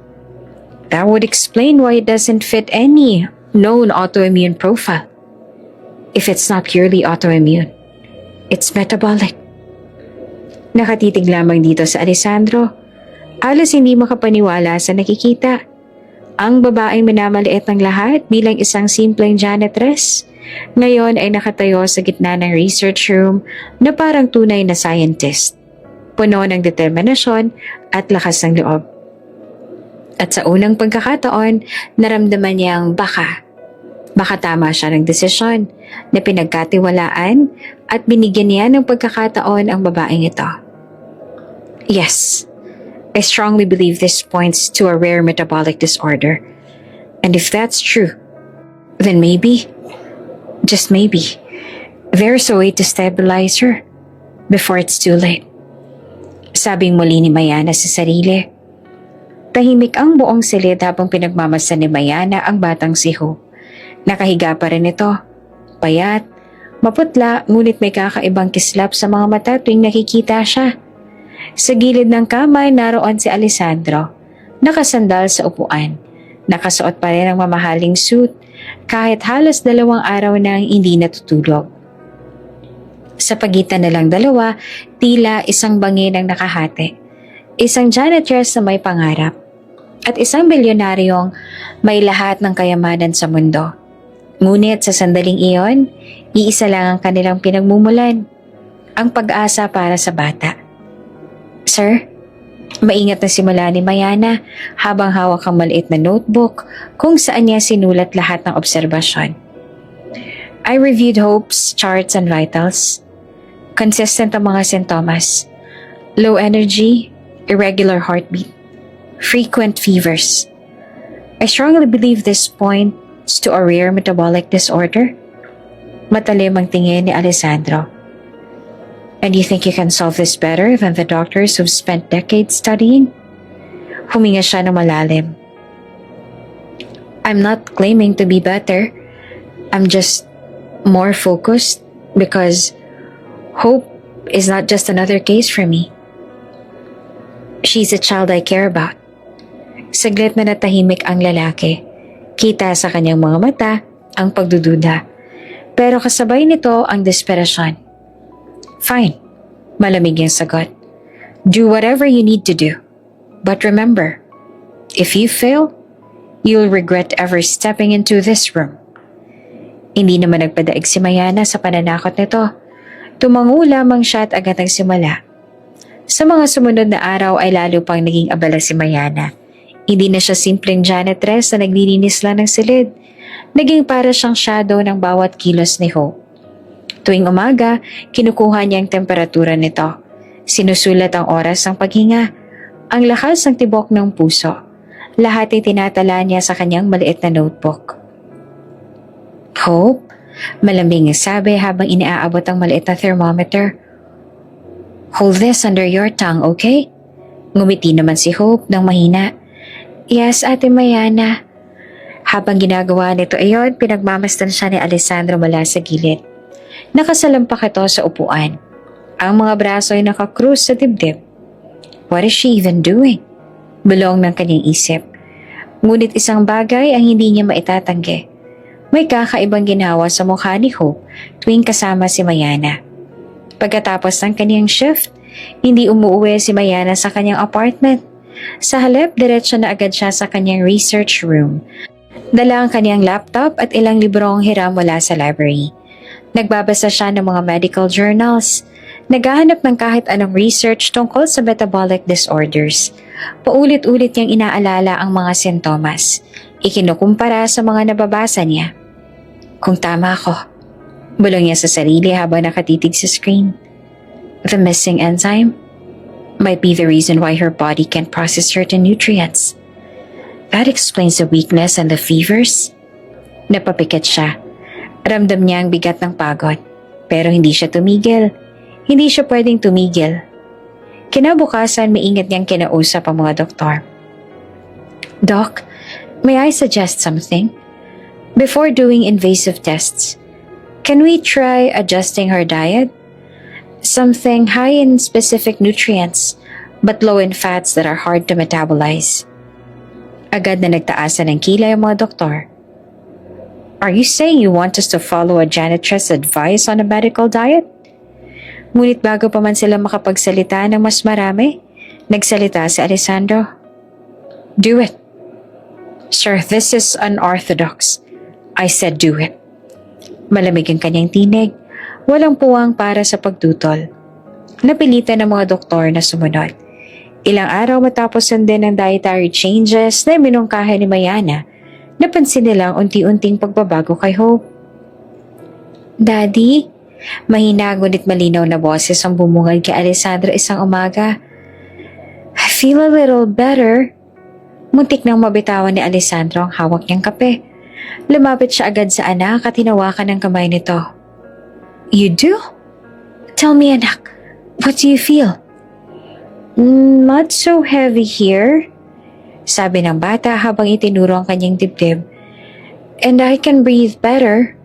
That would explain why it doesn't fit any known autoimmune profile. If it's not purely autoimmune, it's metabolic. Nakatitig lamang dito sa Alessandro. Halos hindi makapaniwala sa nakikita. Ang babaeng minamaliit ng lahat bilang isang simpleng janitress, ngayon ay nakatayo sa gitna ng research room na parang tunay na scientist, puno ng determinasyon at lakas ng loob. At sa unang pagkakataon, naramdaman niyang baka tama siya ng desisyon na pinagkatiwalaan at binigyan niya ng pagkakataon ang babaeng ito. Yes, I strongly believe this points to a rare metabolic disorder. And if that's true, then maybe, just maybe, there's a way to stabilize her before it's too late. Sabing muli ni Mayana sa sarili. Tahimik ang buong silid habang pinagmamasan ni Mayana ang batang si Ho. Nakahiga pa rin ito. Payat, maputla, ngunit may kakaibang kislap sa mga mata tuwing nakikita siya. Sa gilid ng kamay naroon si Alessandro, nakasandal sa upuan. Nakasuot pa rin ang mamahaling suit kahit halos 2 araw nang hindi natutulog. Sa pagitan na lang dalawa, tila isang bangin ang nakahati. Isang janitress na may pangarap at isang bilyonaryong may lahat ng kayamanan sa mundo. Ngunit sa sandaling iyon, iisa lang ang kanilang pinagmumulan, ang pag-asa para sa bata. Sir, maingat na simula ni Mayana habang hawak ang maliit na notebook kung saan niya sinulat lahat ng obserbasyon. I reviewed Hope's charts and vitals. Consistent ang mga sintomas. Low energy, irregular heartbeat, frequent fevers. I strongly believe this points to a rare metabolic disorder. Matalim ang tingin ni Alessandro. And you think you can solve this better than the doctors who've spent decades studying? Huminga siya ng malalim. I'm not claiming to be better. I'm just more focused because Hope is not just another case for me. She's a child I care about. Saglit na natahimik ang lalaki. Kita sa kanyang mga mata ang pagdududa. Pero kasabay nito ang desperasyon. Fine, malamig yung sagot. Do whatever you need to do. But remember, if you fail, you'll regret ever stepping into this room. Hindi naman nagpadaig si Mayana sa pananakot nito. Tumango lamang siya at agad nagsimula. Sa mga sumunod na araw ay lalo pang naging abala si Mayana. Hindi na siya simpleng janitress na naglilinis lang ng silid. Naging para siyang shadow ng bawat kilos ni Hope. Tuwing umaga, kinukuha niya ang temperatura nito. Sinusulat ang oras ng paghinga, ang lakas ng tibok ng puso. Lahat ay tinatala niya sa kanyang maliit na notebook. Hope, malambing ang sabi habang iniaabot ang maliit na thermometer. Hold this under your tongue, okay? Ngumiti naman si Hope ng mahina. Yes, Ate Mayana. Habang ginagawa nito ayon, pinagmamasdan siya ni Alessandro mula sa gilid. Nakasalampak ito sa upuan. Ang mga braso ay nakakrus sa dibdib. What is she even doing? Bulong ng kanyang isip. Ngunit isang bagay ang hindi niya maitatanggi. May kakaibang ginawa sa mukha ni Hope tuwing kasama si Mayana. Pagkatapos ng kanyang shift, hindi umuwi si Mayana sa kanyang apartment. Sa halip, diretso na agad siya sa kanyang research room. Dala ang kanyang laptop at ilang librong hiram mula sa library. Nagbabasa siya ng mga medical journals. Naghahanap ng kahit anong research tungkol sa metabolic disorders. Paulit-ulit niyang inaalala ang mga sintomas. Ikinukumpara sa mga nababasa niya. Kung tama ako, bulong niya sa sarili habang nakatitig sa screen. The missing enzyme might be the reason why her body can't process certain nutrients. That explains the weakness and the fevers. Napapikit siya. Ramdam niya ang bigat ng pagod. Pero hindi siya tumigil. Hindi siya pwedeng tumigil. Kinabukasan, maingat niyang kinausap ang mga doktor. Doc, may I suggest something? Before doing invasive tests, can we try adjusting her diet? Something high in specific nutrients, but low in fats that are hard to metabolize. Agad na nagtaasan ng kilay ang mga doktor. Are you saying you want us to follow a janitress' advice on a medical diet? Ngunit bago pa man sila makapagsalita ng mas marami, nagsalita si Alessandro. Do it. Sir, this is unorthodox. I said do it. Malamig ang kanyang tinig. Walang puwang para sa pagtutol. Napilitan ng mga doktor na sumunod. Ilang araw matapos sundin ang dietary changes na minungkahi ni Mayana, napansin nilang unti-unting pagbabago kay Hope. Daddy, mahina ngunit malinaw na boses ang bumungad kay Alessandro isang umaga. I feel a little better. Muntik nang mabitawan ni Alessandro ang hawak niyang kape. Lumapit siya agad sa anak at hinawakan ng kamay nito. You do? Tell me, anak, what do you feel? Not so heavy here, sabi ng bata habang itinuro ang kanyang dibdib. And I can breathe better.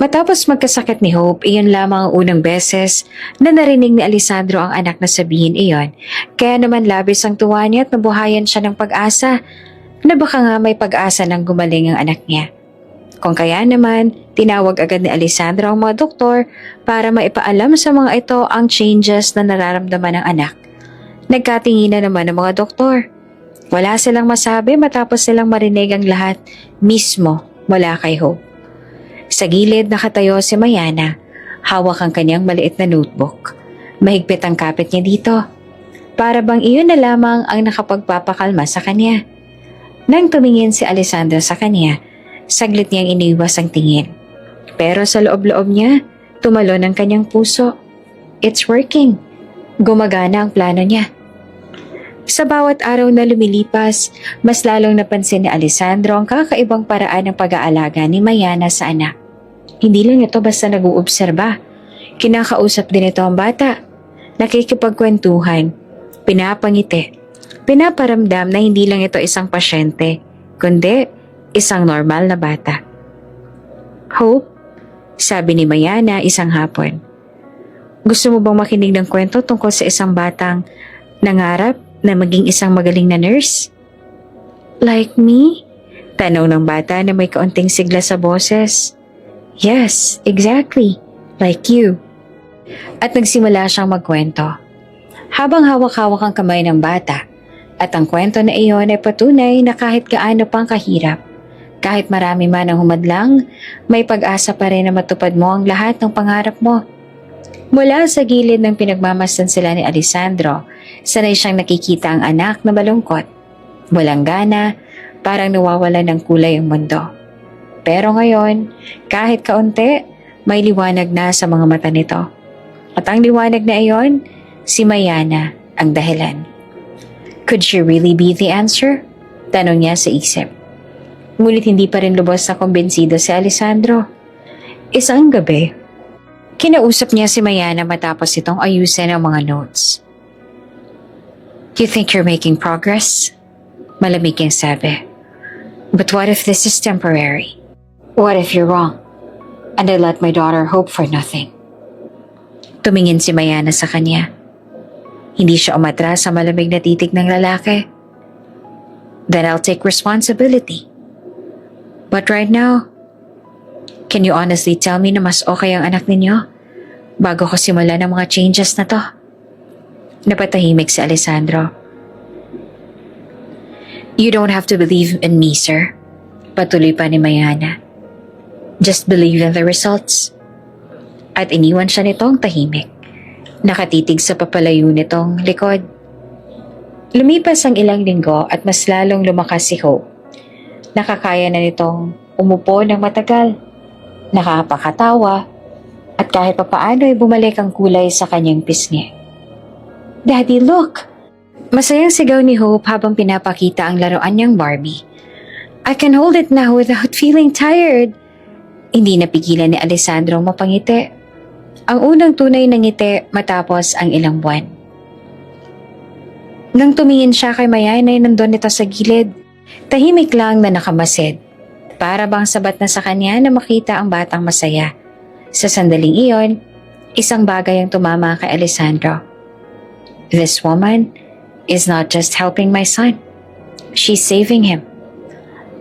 Matapos magkasakit ni Hope, iyon lamang ang unang beses na narinig ni Alessandro ang anak na sabihin iyon. Kaya naman labis ang tuwa niya at nabuhayan siya ng pag-asa na baka nga may pag-asa ng gumaling ang anak niya. Kung kaya naman, tinawag agad ni Alessandro ang mga doktor para maipaalam sa mga ito ang changes na nararamdaman ng anak. Nagkatinginan naman ang mga doktor. Wala silang masabi matapos silang marinig ang lahat mismo mula kay Hope. Sa gilid nakatayo si Mayana, hawak ang kanyang maliit na notebook. Mahigpit ang kapit niya dito. Para bang iyon na lamang ang nakapagpapakalma sa kanya. Nang tumingin si Alessandro sa kanya, saglit niyang iniwas ang tingin. Pero sa loob-loob niya, tumalon ang kanyang puso. It's working. Gumagana ang plano niya. Sa bawat araw na lumilipas, mas lalong napansin ni Alessandro ang kakaibang paraan ng pag-aalaga ni Mayana sa anak. Hindi lang ito basta nag-uobserba. Kinakausap din ito ang bata. Nakikipagkwentuhan. Pinapangiti. Pinaparamdam na hindi lang ito isang pasyente, kundi isang normal na bata. Hope, sabi ni Mayana isang hapon. Gusto mo bang makinig ng kwento tungkol sa isang batang nangarap na maging isang magaling na nurse? Like me? Tanong ng bata na may kaunting sigla sa boses. Yes, exactly. Like you. At nagsimula siyang magkwento. Habang hawak-hawak ang kamay ng bata, at ang kwento na iyon ay patunay na kahit gaano pang kahirap, kahit marami man ang humadlang, may pag-asa pa rin na matupad mo ang lahat ng pangarap mo. Mula sa gilid ng pinagmamasdan sila ni Alessandro, sanay siyang nakikita ang anak na malungkot. Walang gana, parang nawawala ng kulay ang mundo. Pero ngayon, kahit kaunti, may liwanag na sa mga mata nito. At ang liwanag na iyon, si Mayana ang dahilan. Could she really be the answer? Tanong niya sa isip. Ngunit hindi pa rin lubos na kumbinsido si Alessandro. Isang gabi, kinausap niya si Mayana matapos itong ayusin ang mga notes. You think you're making progress? Malamig yung sabi. But what if this is temporary? What if you're wrong? And I let my daughter hope for nothing? Tumingin si Mayana sa kanya. Hindi siya umatras sa malamig na titig ng lalaki. Then I'll take responsibility. But right now, can you honestly tell me na mas okay ang anak ninyo bago ko simulan ng mga changes na to? Napatahimik si Alessandro. You don't have to believe in me, sir. Patuloy pa ni Mayana. Just believe in the results. At iniwan siya nitong tahimik. Nakatitig sa papalayo nitong likod. Lumipas ang ilang linggo at mas lalong lumakas si Hope. Nakakaya na nitong umupo ng matagal, nakapakatawa, at kahit papaano ay bumalik ang kulay sa kanyang pisngi. Daddy, look! Masayang sigaw ni Hope habang pinapakita ang laruan niyang Barbie. I can hold it now without feeling tired. Hindi napigilan ni Alessandro mapangiti. Ang unang tunay na ngiti matapos ang ilang buwan. Nang tumingin siya kay Mayana ay nandun ito sa gilid. Tahimik lang na nakamasid. Para bang sabat na sa kanya na makita ang batang masaya. Sa sandaling iyon, isang bagay ang tumama kay Alessandro. This woman is not just helping my son. She's saving him.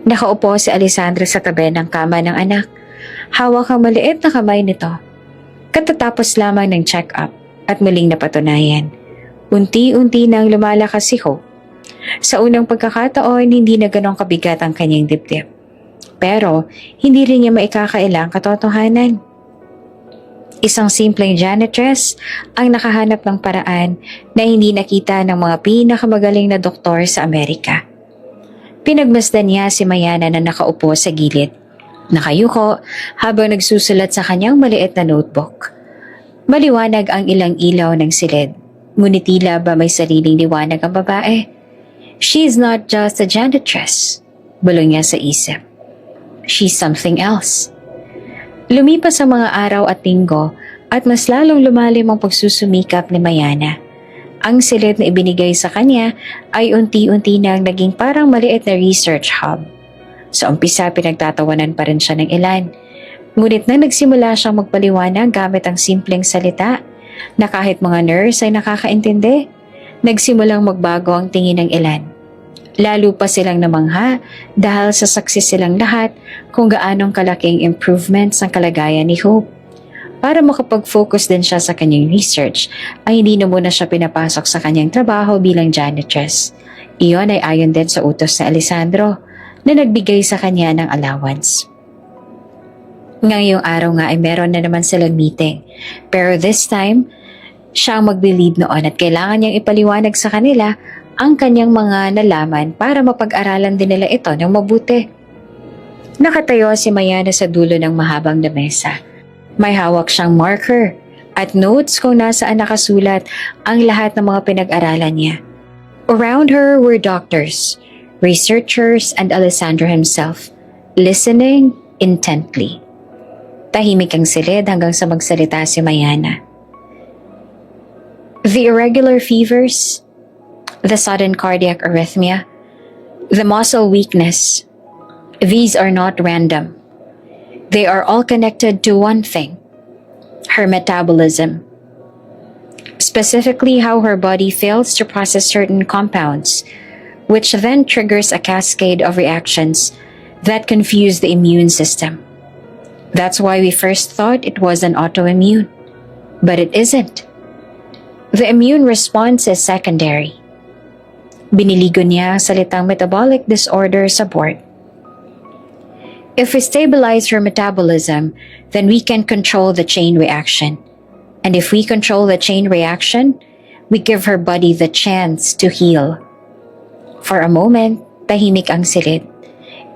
Nakaupo si Alessandro sa tabi ng kama ng anak. Hawak ang maliit na kamay nito. Katatapos lamang ng check-up at muling napatunayan. Unti-unti nang lumalakas si Hope. Sa unang pagkakataon, hindi na ganong kabigat ang kanyang dibdib. Pero, hindi rin niya maikakailang katotohanan. Isang simpleng janitress ang nakahanap ng paraan na hindi nakita ng mga pinakamagaling na doktor sa Amerika. Pinagmasdan niya si Mayana na nakaupo sa gilid. Nakayuko habang nagsusulat sa kanyang maliit na notebook. Maliwanag ang ilang ilaw ng silid, ngunit tila ba may sariling liwanag ang babae. She's not just a janitress, bulong niya sa isip. She's something else. Lumipas ang mga araw at linggo at mas lalong lumalim ang pagsusumikap ni Mayana. Ang silid na ibinigay sa kanya ay unti-unti nang naging parang maliit na research hub. Sa umpisa pinagtatawanan pa rin siya ng ilan. Ngunit nang nagsimula siyang magpaliwanag gamit ang simpleng salita na kahit mga nurse ay nakakaintindi, nagsimulang magbago ang tingin ng ilan. Lalo pa silang namangha dahil sa saksi silang lahat kung gaanong kalaking improvements ang kalagayan ni Hope. Para makapag-focus din siya sa kanyang research, ay hindi na muna siya pinapasok sa kanyang trabaho bilang janitress. Iyon ay ayon din sa utos ni Alessandro na nagbigay sa kanya ng allowance. Ngayong araw nga ay meron na naman silang meeting. Pero this time, siya ang magbe-lead noon at kailangan niyang ipaliwanag sa kanila ang kanyang mga nalaman para mapag-aralan din nila ito ng mabuti. Nakatayo si Mayana sa dulo ng mahabang na mesa. May hawak siyang marker at notes kung nasaan nakasulat ang lahat ng mga pinag-aralan niya. Around her were doctors, researchers, and Alessandro himself, listening intently. Tahimik ang silid hanggang sa magsalita si Mayana. The irregular fevers, the sudden cardiac arrhythmia, the muscle weakness, these are not random. They are all connected to one thing, her metabolism. Specifically how her body fails to process certain compounds, which then triggers a cascade of reactions that confuse the immune system. That's why we first thought it was an autoimmune, but it isn't. The immune response is secondary. Biniligo niya ang salitang metabolic disorder sa board. If we stabilize her metabolism, then we can control the chain reaction. And if we control the chain reaction, we give her body the chance to heal. For a moment, tahimik ang silid.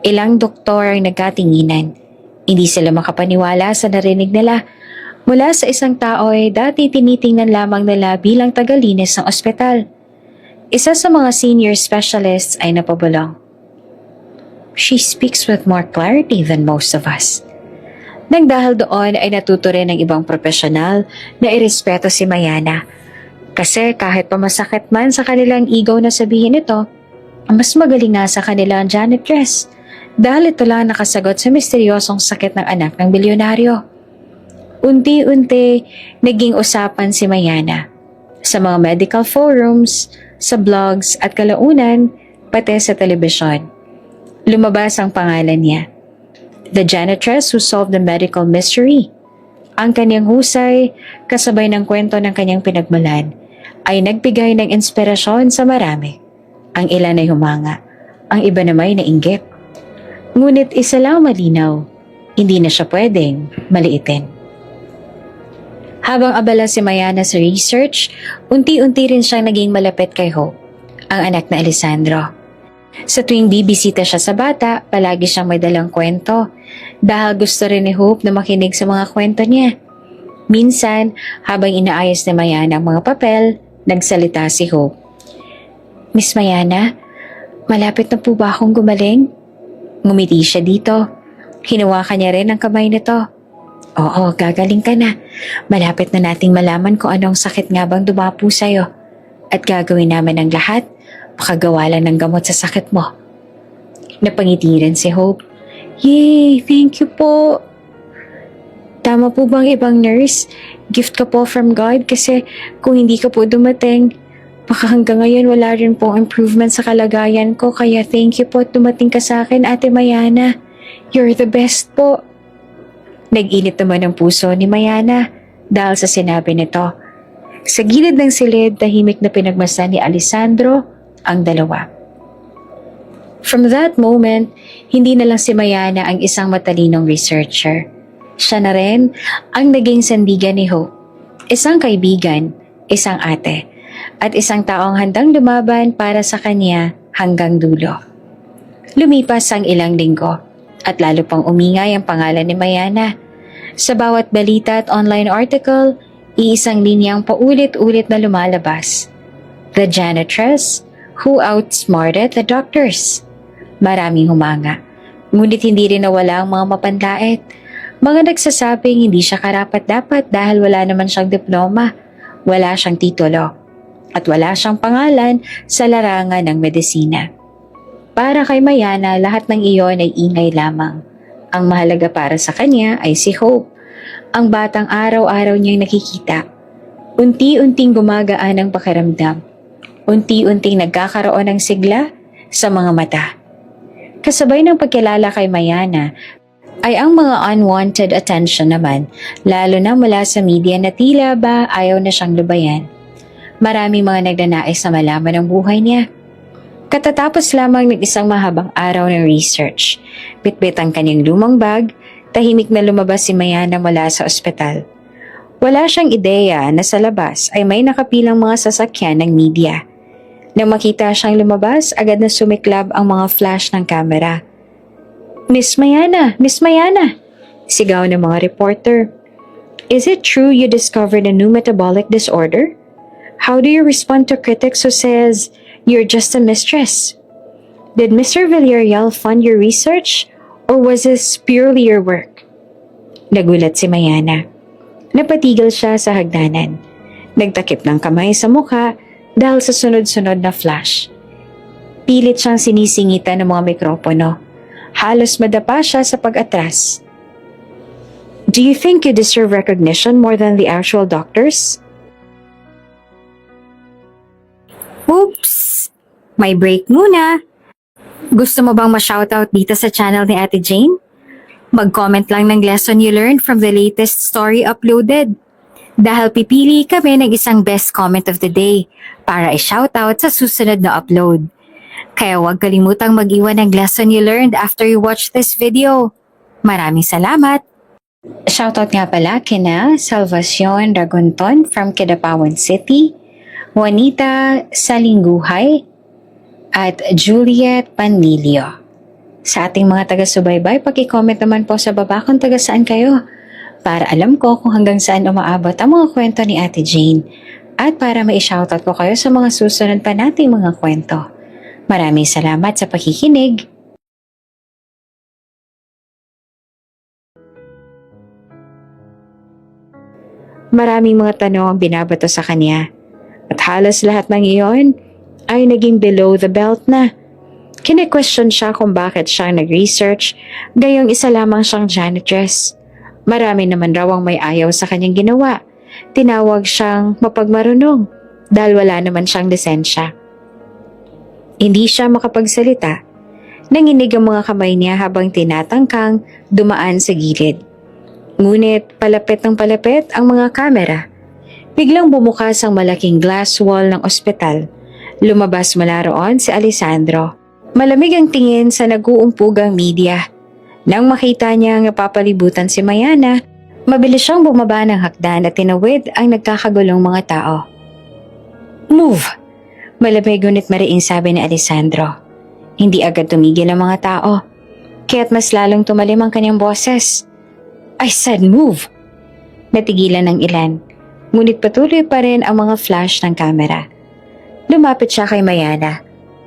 Ilang doktor ang nagkatinginan. Hindi sila makapaniwala sa narinig nila. Mula sa isang tao ay dati tinitingnan lamang nila bilang tagalinis ng ospital. Isa sa mga senior specialists ay napabulong. She speaks with more clarity than most of us. Nang dahil doon ay natuto rin ng ibang profesional na irespeto si Mayana. Kasi kahit pamasakit man sa kanilang ego na sabihin ito, mas magaling nga sa kanila ang janitress dahil ito lang nakasagot sa misteryosong sakit ng anak ng bilyonaryo. Unti-unti naging usapan si Mayana sa mga medical forums, sa blogs at kalaunan pati sa telebisyon. Lumabas ang pangalan niya. The janitress who solved the medical mystery. Ang kanyang husay, kasabay ng kwento ng kanyang pinagmulan, ay nagbigay ng inspirasyon sa marami. Ang ilan ay humanga, ang iba naman ay nainggit. Ngunit isa lang malinaw, hindi na siya pwedeng maliitin. Habang abala si Mayana sa research, unti-unti rin siyang naging malapit kay Hope, ang anak na Alessandro. Sa tuwing bibisita siya sa bata, palagi siyang may dalang kwento dahil gusto rin ni Hope na makinig sa mga kwento niya. Minsan, habang inaayos ni Mayana ang mga papel, nagsalita si Hope. Miss Mayana, malapit na po ba akong gumaling? Ngumiti siya dito. Hinawakan niya rin ang kamay nito. Oo, gagaling ka na. Malapit na nating malaman kung anong sakit nga bang dumapo sa'yo. At gagawin namin ang lahat, makagawa lang ng gamot sa sakit mo. Napangiti rin si Hope. Yay, thank you po. Tama po bang ibang nurse? Gift ka po from God kasi kung hindi ka po dumating, baka hanggang ngayon wala rin po improvement sa kalagayan ko kaya thank you po at dumating ka sa akin, Ate Mayana. You're the best po. Nag-init naman ang puso ni Mayana dahil sa sinabi nito. Sa gilid ng silid, tahimik na pinagmasdan ni Alessandro ang dalawa. From that moment, hindi na lang si Mayana ang isang matalinong researcher. Siya na rin ang naging sandigan ni Hope. Isang kaibigan, isang ate, at isang taong handang lumaban para sa kanya hanggang dulo. Lumipas ang ilang linggo at lalo pang umingay ang pangalan ni Mayana. Sa bawat balita at online article, iisang linyang paulit-ulit na lumalabas. The janitress who outsmarted the doctors. Maraming humanga. Ngunit hindi rin nawala ang mga mapanlait. Mga nagsasabing hindi siya karapat-dapat dahil wala naman siyang diploma, wala siyang titulo, at wala siyang pangalan sa larangan ng medisina. Para kay Mayana, lahat ng iyon ay ingay lamang. Ang mahalaga para sa kanya ay si Hope, ang batang araw-araw niyang nakikita. Unti-unting gumagaan ang pakiramdam. Unti-unting nagkakaroon ng sigla sa mga mata. Kasabay ng pagkilala kay Mayana ay ang mga unwanted attention naman, lalo na mula sa media na tila ba ayaw na siyang lubayan. Maraming mga nagnanais na malaman ang buhay niya. Katatapos lamang ng isang mahabang araw ng research, bitbit ang kanyang lumang bag, tahimik na lumabas si Mayana mula sa ospital. Wala siyang ideya na sa labas ay may nakapilang mga sasakyan ng media. Nang makita siyang lumabas, agad na sumiklab ang mga flash ng kamera. Miss Mayana! Miss Mayana! Sigaw ng mga reporter. Is it true you discovered a new metabolic disorder? How do you respond to critics who says you're just a mistress? Did Mr. Villarreal fund your research or was this purely your work? Nagulat si Mayana. Napatigil siya sa hagdanan. Nagtakip ng kamay sa mukha dahil sa sunod-sunod na flash. Pilit siyang sinisingitan ng mga mikropono. Halos madapa siya sa pag-atras. Do you think you deserve recognition more than the actual doctors? Oops! May break muna. Gusto mo bang ma-shoutout dito sa channel ni Ate Jane? Mag-comment lang ng lesson you learned from the latest story uploaded. Dahil pipili kami ng isang best comment of the day para i-shoutout sa susunod na upload. Kaya huwag kalimutang mag-iwan ng lesson you learned after you watch this video. Maraming salamat! Shoutout nga pala kina Salvacion Ragunton from Kidapawan City, Juanita Salingguhay, at Juliet Panlilio. Sa ating mga taga-subaybay, paki-comment naman po sa baba kung taga saan kayo. para alam ko kung hanggang saan umaabot ang mga kwento ni Ate Jane at para mai-shoutout ko kayo sa mga susunod pa nating mga kwento. Maraming salamat sa pakikinig. Maraming mga tanong ang binabato sa kanya at halos lahat ng iyon ay naging below the belt na. Kine-question siya kung bakit siya nag-research, gayong isa lamang siyang janitress. Marami naman raw ang may ayaw sa kanyang ginawa. Tinawag siyang mapagmarunong dahil wala naman siyang lisensya. Hindi siya makapagsalita. Nanginig ang mga kamay niya habang tinatangkang dumaan sa gilid. Ngunit palapit ng palapit ang mga kamera. Biglang bumukas ang malaking glass wall ng ospital. Lumabas mula roon si Alessandro. Malamig ang tingin sa nag-uumpugang media. Nang makita niya ang napapalibutan si Mayana, mabilis siyang bumaba ng hakdan at tinawid ang nagkakagulong mga tao. "Move!" Malamig ngunit mariing sabi ni Alessandro. Hindi agad tumigil ang mga tao, kaya't mas lalong tumalim ang kanyang boses. "I said move!" Natigilan ng ilan, ngunit patuloy pa rin ang mga flash ng kamera. Lumapit siya kay Mayana,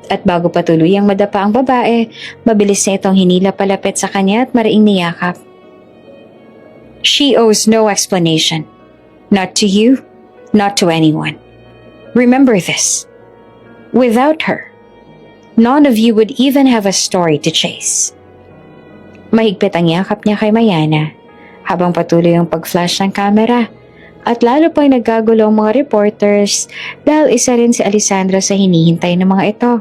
at bago pa tuluyang madapa ang babae, mabilis na itong hinila palapit sa kanya at mariing niyakap. "She owes no explanation. Not to you, not to anyone. Remember this. Without her, none of you would even have a story to chase." Mahigpit ang yakap niya kay Mayana habang patuloy ang pag-flash ng camera at lalo pang nagkagulo ang mga reporters dahil isa rin si Alessandro sa hinihintay ng mga ito.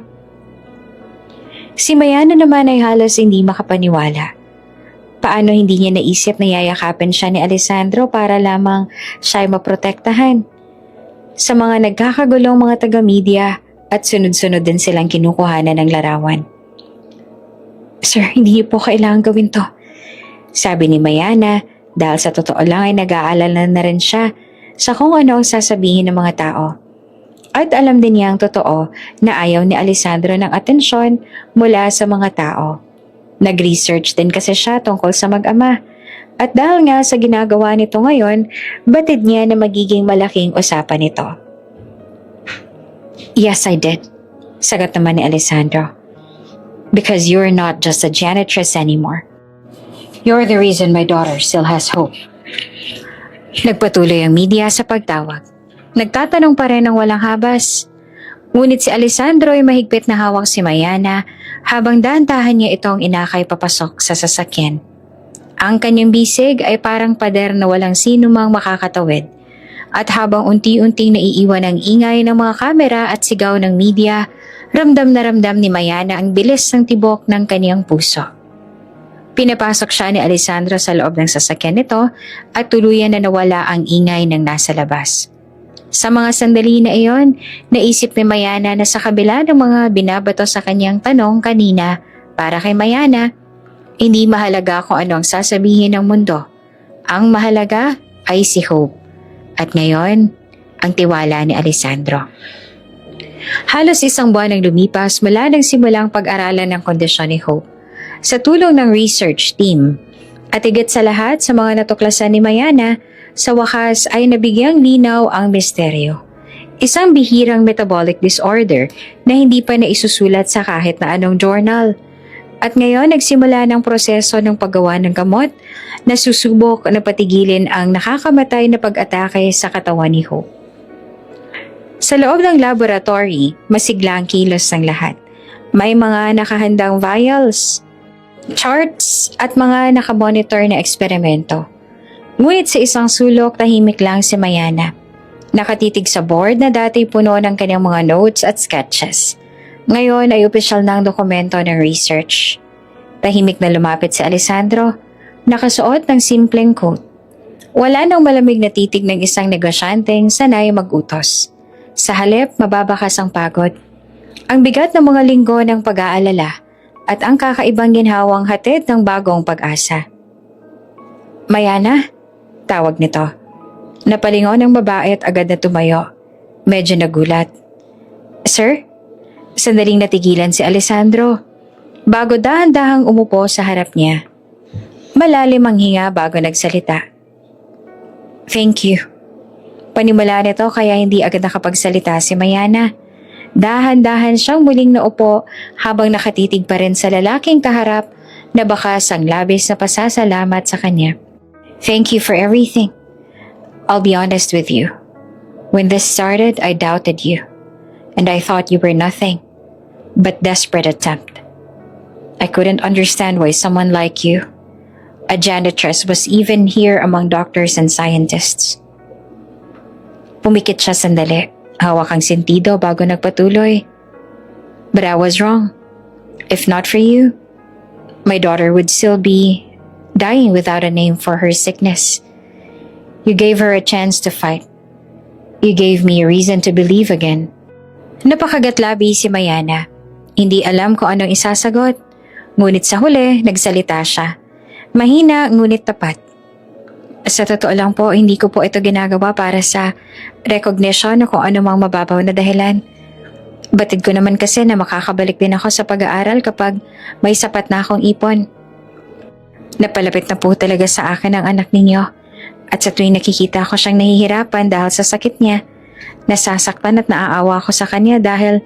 Si Mayana naman ay halos hindi makapaniwala. Paano hindi niya naisip na yayakapin siya ni Alessandro para lamang siya ay maprotektahan? Sa mga nagkakagulong mga taga-media at sunod-sunod din silang kinukuhanan ng larawan. "Sir, hindi niyo po kailangan gawin to," sabi ni Mayana dahil sa totoo lang ay nag-aalala na rin siya sa kung ano ang sasabihin ng mga tao. At alam din niya ang totoo na ayaw ni Alessandro ng atensyon mula sa mga tao. Nag-research din kasi siya tungkol sa mag-ama. At dahil nga sa ginagawa nito ngayon, batid niya na magiging malaking usapan ito. "Yes, I did," sagot naman ni Alessandro. "Because you're not just a janitress anymore. You're the reason my daughter still has hope." Nagpatuloy ang media sa pagtawag. Nagtatanong pa rin ng walang habas. Ngunit si Alessandro ay mahigpit na hawak si Mayana habang dahan-dahan niya itong inakay papasok sa sasakyan. Ang kanyang bisig ay parang pader na walang sino mang makakatawid. At habang unti-unting naiiwan ang ingay ng mga kamera at sigaw ng media, ramdam na ramdam ni Mayana ang bilis ng tibok ng kaniyang puso. Pinapasok siya ni Alessandro sa loob ng sasakyan nito at tuluyan na nawala ang ingay ng nasa labas. Sa mga sandali na iyon, naisip ni Mayana na sa kabila ng mga binabato sa kanyang tanong kanina para kay Mayana, hindi mahalaga kung ano ang sasabihin ng mundo. Ang mahalaga ay si Hope. At ngayon, ang tiwala ni Alessandro. Halos isang buwan ang lumipas mula nang simulang pag-aralan ng kondisyon ni Hope. Sa tulong ng research team at higit sa lahat sa mga natuklasan ni Mayana, sa wakas ay nabigyang linaw ang misteryo. Isang bihirang metabolic disorder na hindi pa naisusulat sa kahit na anong journal. At ngayon nagsimula ng proseso ng paggawa ng gamot na susubok na patigilin ang nakakamatay na pag-atake sa katawan ni Hope. Sa loob ng laboratory, masigla ang kilos ng lahat. May mga nakahandang vials, charts at mga nakamonitor na eksperimento. Ngunit sa isang sulok tahimik lang si Mayana. Nakatitig sa board na dati puno ng kanyang mga notes at sketches. Ngayon ay opisyal na ang dokumento ng research. Tahimik na lumapit si Alessandro, nakasuot ng simpleng coat. Wala nang malamig na titig ng isang negosyanteng sanay mag-utos. Sa halip, mababakas ang pagod. Ang bigat ng mga linggo ng pag-aalala at ang kakaibang ginhawang hatid ng bagong pag-asa. "Mayana?" Tawag nito. Napalingon ang babae at agad na tumayo. Medyo nagulat. "Sir?" Sandaling natigilan si Alessandro. Bago dahan-dahang umupo sa harap niya. Malalim ang hinga bago nagsalita. Thank you. Panimula nito kaya hindi agad nakapagsalita si Mayana. Dahan-dahan siyang muling naupo habang nakatitig pa rin sa lalaking kaharap na bakas ang labis na pasasalamat sa kanya. Thank you for everything. I'll be honest with you. When this started, I doubted you. And I thought you were nothing but desperate attempt. I couldn't understand why someone like you, a janitress, was even here among doctors and scientists. Pumikit siya sandali, hawak ang sentido bago nagpatuloy. But I was wrong. If not for you, my daughter would still be dying without a name for her sickness. You gave her a chance to fight. You gave me a reason to believe again. Napakagatlabi si Mayana. Hindi alam kung anong isasagot. Ngunit sa huli, nagsalita siya. Mahina ngunit tapat. Sa totoo lang po, hindi ko po ito ginagawa para sa recognition o kung anumang mababaw na dahilan. Batid ko naman kasi na makakabalik din ako sa pag-aaral kapag may sapat na akong ipon. Napalapit na po talaga sa akin ang anak ninyo. At sa tuwing nakikita ko siyang nahihirapan dahil sa sakit niya, nasasaktan at naaawa ko sa kanya dahil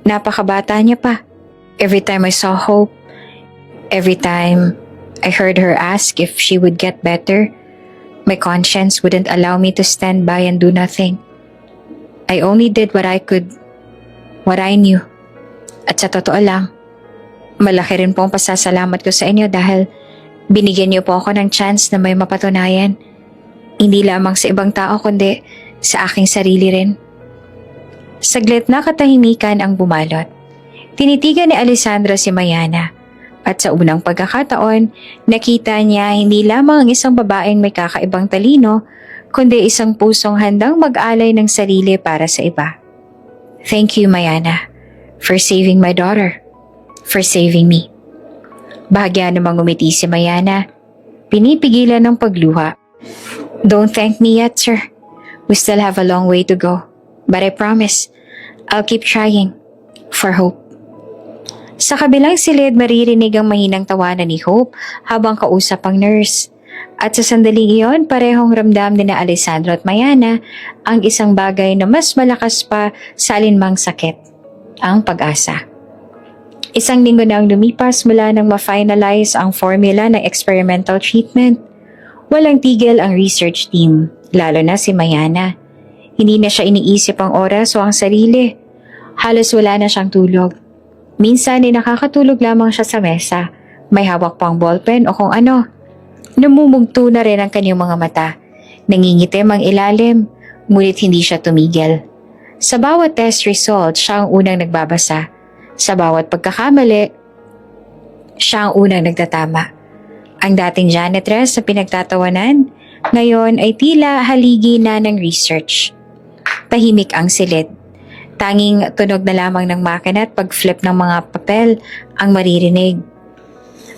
napakabata niya pa. Every time I saw hope, every time I heard her ask if she would get better, my conscience wouldn't allow me to stand by and do nothing. I only did what I could, what I knew. At sa totoo lang, malaki rin po ang pasasalamat ko sa inyo dahil binigyan niyo po ako ng chance na may mapatunayan. Hindi lamang sa ibang tao kundi sa aking sarili rin. Saglit na katahimikan ang bumalot. Tinitigan ni Alessandro si Mayana at sa unang pagkakataon, nakita niya hindi lamang ang isang babaeng may kakaibang talino kundi isang pusong handang mag-alay ng sarili para sa iba. Thank you, Mayana, for saving my daughter, for saving me. Bahagya namang umiti si Mayana, pinipigilan ng pagluha. Don't thank me yet, sir. We still have a long way to go. But I promise, I'll keep trying for hope. Sa kabilang silid, maririnig ang mahinang tawanan ni Hope habang kausap ang nurse. At sa sandaling iyon, parehong ramdam ni na Alessandro at Mayana ang isang bagay na mas malakas pa sa alinmang sakit, ang pag-asa. Isang linggo na ang lumipas mula nang ma-finalize ang formula ng experimental treatment. Walang tigil ang research team, lalo na si Mayana. Hindi na siya iniisip ang oras o ang sarili. Halos wala na siyang tulog. Minsan ay nakakatulog lamang siya sa mesa. May hawak pang ballpen o kung ano. Namumugto na rin ang kanyang mga mata. Nangingitim ang ilalim, ngunit hindi siya tumigil. Sa bawat test result, siya ang unang nagbabasa. Sa bawat pagkakamali, siya ang unang nagtatama. Ang dating janitress sa pinagtatawanan, ngayon ay tila haligi na ng research. Tahimik ang silid. Tanging tunog na lamang ng makina at pag-flip ng mga papel ang maririnig.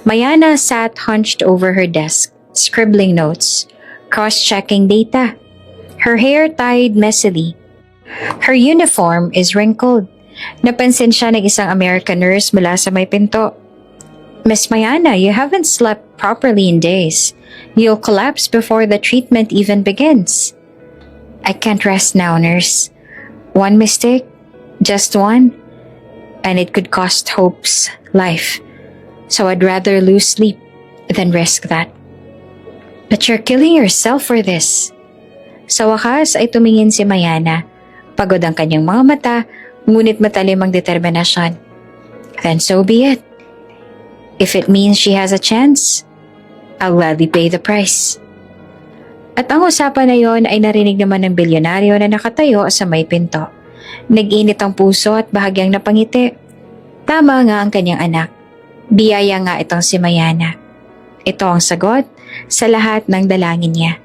Mayana sat hunched over her desk, scribbling notes, cross-checking data. Her hair tied messily. Her uniform is wrinkled. Napansin siya ng isang American nurse mula sa may pinto. Miss Mayana, you haven't slept properly in days. You'll collapse before the treatment even begins. I can't rest now, nurse. One mistake, just one, and it could cost Hope's life. So I'd rather lose sleep than risk that. But you're killing yourself for this. Sa wakas ay tumingin si Mayana. Pagod ang kanyang mga mata, ngunit matalim ang determinasyon. Then so be it. If it means she has a chance, I'll gladly pay the price. At ang usapan na yon ay narinig naman ng bilyonaryo na nakatayo sa may pinto. Nag-init ang puso at bahagyang napangiti. Tama nga ang kanyang anak. Biyaya nga itong si Mayana. Ito ang sagot sa lahat ng dalangin niya.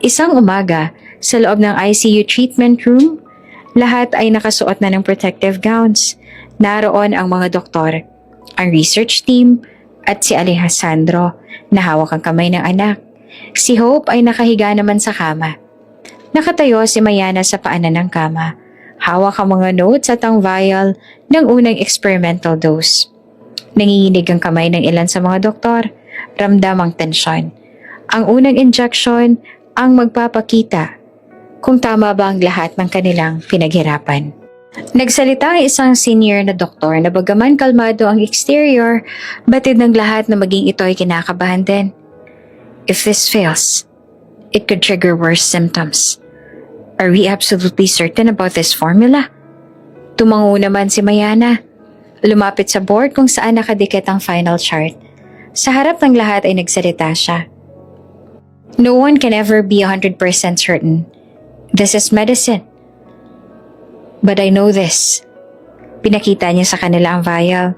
Isang umaga, sa loob ng ICU treatment room, lahat ay nakasuot na ng protective gowns. Naroon ang mga doktor, ang research team, at si Alessandro na hawak ang kamay ng anak. Si Hope ay nakahiga naman sa kama. Nakatayo si Mayana sa paanan ng kama. Hawak ang mga notes at ang vial ng unang experimental dose. Nanginginig ang kamay ng ilan sa mga doktor. Ramdam ang tensyon. Ang unang injection, ang magpapakita kung tama ba ang lahat ng kanilang pinaghirapan. Nagsalita ang isang senior na doktor na bagaman kalmado ang exterior, batid ng lahat na maging ito ay kinakabahan din. If this fails, it could trigger worse symptoms. Are we absolutely certain about this formula? Tumango naman si Mayana. Lumapit sa board kung saan nakadikit ang final chart. Sa harap ng lahat ay nagsalita siya. No one can ever be 100% certain. This is medicine. But I know this. Pinakita niya sa kanila ang vial.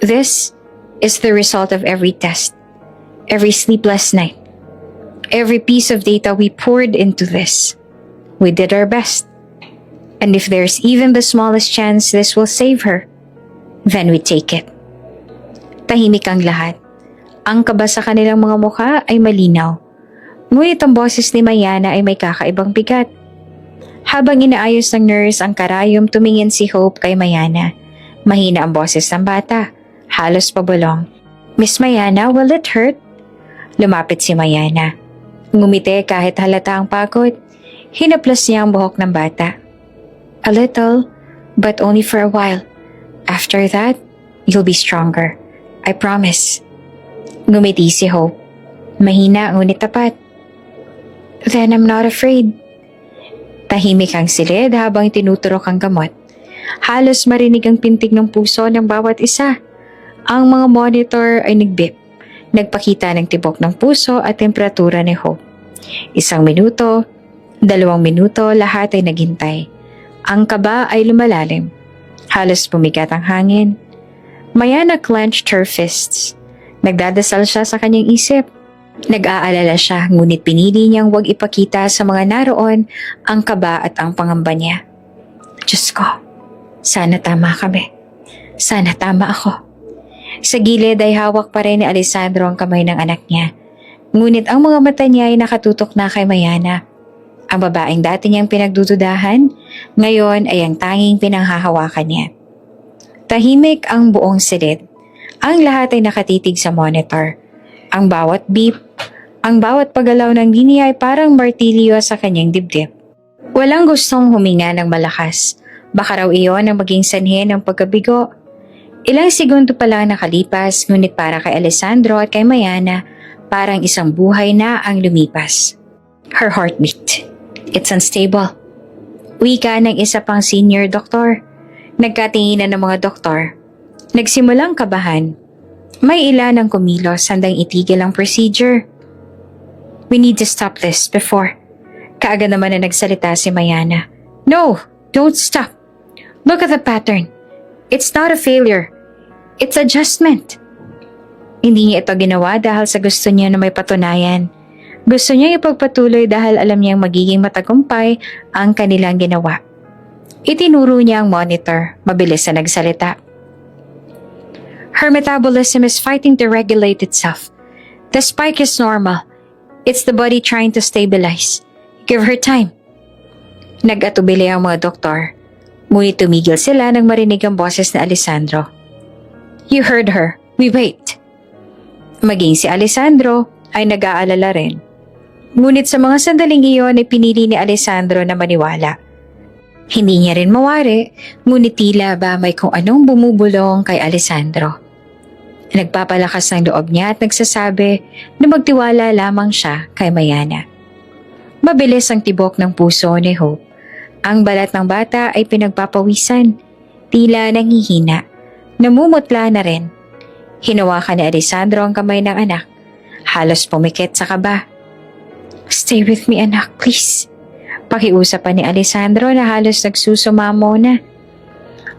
This is the result of every test, every sleepless night, every piece of data we poured into this. We did our best. And if there's even the smallest chance this will save her, then we take it. Tahimik ang lahat. Ang kaba sa kanilang mga mukha ay malinaw. Ngunit ang boses ni Mayana ay may kakaibang bigat. Habang inaayos ng nurse ang karayom, tumingin si Hope kay Mayana. Mahina ang boses ng bata. Halos pabulong. Miss Mayana, will it hurt? Lumapit si Mayana. Ngumiti kahit halata ang pagod. Hinaplas niya ang buhok ng bata. A little, but only for a while. After that, you'll be stronger. I promise. Ngumiti si Hope. Mahina ngunit tapat. Then I'm not afraid. Tahimik ang silid habang tinuturok ang gamot. Halos marinig ang pintig ng puso ng bawat isa. Ang mga monitor ay nagbip. Nagpakita ng tibok ng puso at temperatura ni Hope. 1 minuto, 2 minuto, lahat ay naghintay. Ang kaba ay lumalalim. Halos bumigat ang hangin. Mayana clenched her fists. Nagdadasal siya sa kanyang isip. Nag-aalala siya, ngunit pinili niyang huwag ipakita sa mga naroon ang kaba at ang pangamba niya. Diyos ko, sana tama kami. Sana tama ako. Sa gilid ay hawak pa rin ni Alessandro ang kamay ng anak niya. Ngunit ang mga mata niya ay nakatutok na kay Mayana. Ang babaeng dati niyang pinagdududahan, ngayon ay ang tanging pinanghahawakan niya. Tahimik ang buong silid. Ang lahat ay nakatitig sa monitor. Ang bawat beep, ang bawat paggalaw ng linya ay parang martilyo sa kanyang dibdib. Walang gustong huminga ng malakas. Baka raw iyon ang maging sanhi ng pagkabigo. Ilang segundo pa lang nakalipas, ngunit para kay Alessandro at kay Mayana, parang isang buhay na ang lumipas. Her heartbeat. It's unstable. Wika ng isa pang senior doktor. Nagkatinginan ng mga doktor. Nagsimulang kabahan. May ilan ang kumilos, handang itigil ang procedure. We need to stop this before. Kaagad naman na nagsalita si Mayana. No, don't stop. Look at the pattern. It's not a failure. It's adjustment. Hindi niya ito ginawa dahil sa gusto niya na may patunayan. Gusto niya ipagpatuloy dahil alam niyang magiging matagumpay ang kanilang ginawa. Itinuro niya ang monitor, mabilis na nagsalita. Her metabolism is fighting to regulate itself. The spike is normal. It's the body trying to stabilize. Give her time. Nag-atubili ang mga doktor. Ngunit tumigil sila nang marinig ang boses ni Alessandro. You heard her. We wait. Maging si Alessandro ay nag-aalala rin. Ngunit sa mga sandaling iyon ay pinili ni Alessandro na maniwala. Hindi niya rin mawari, ngunit tila ba may kung anong bumubulong kay Alessandro. Nagpapalakas ng loob niya at nagsasabi na magtiwala lamang siya kay Mayana. Mabilis ang tibok ng puso ni Hope. Ang balat ng bata ay pinagpapawisan, tila nanghihina, namumutla na rin. Hinawakan ni Alessandro ang kamay ng anak, halos pumikit sa kaba. Stay with me anak, please. Pakiusap pa ni Alessandro na halos nagsusumamo na.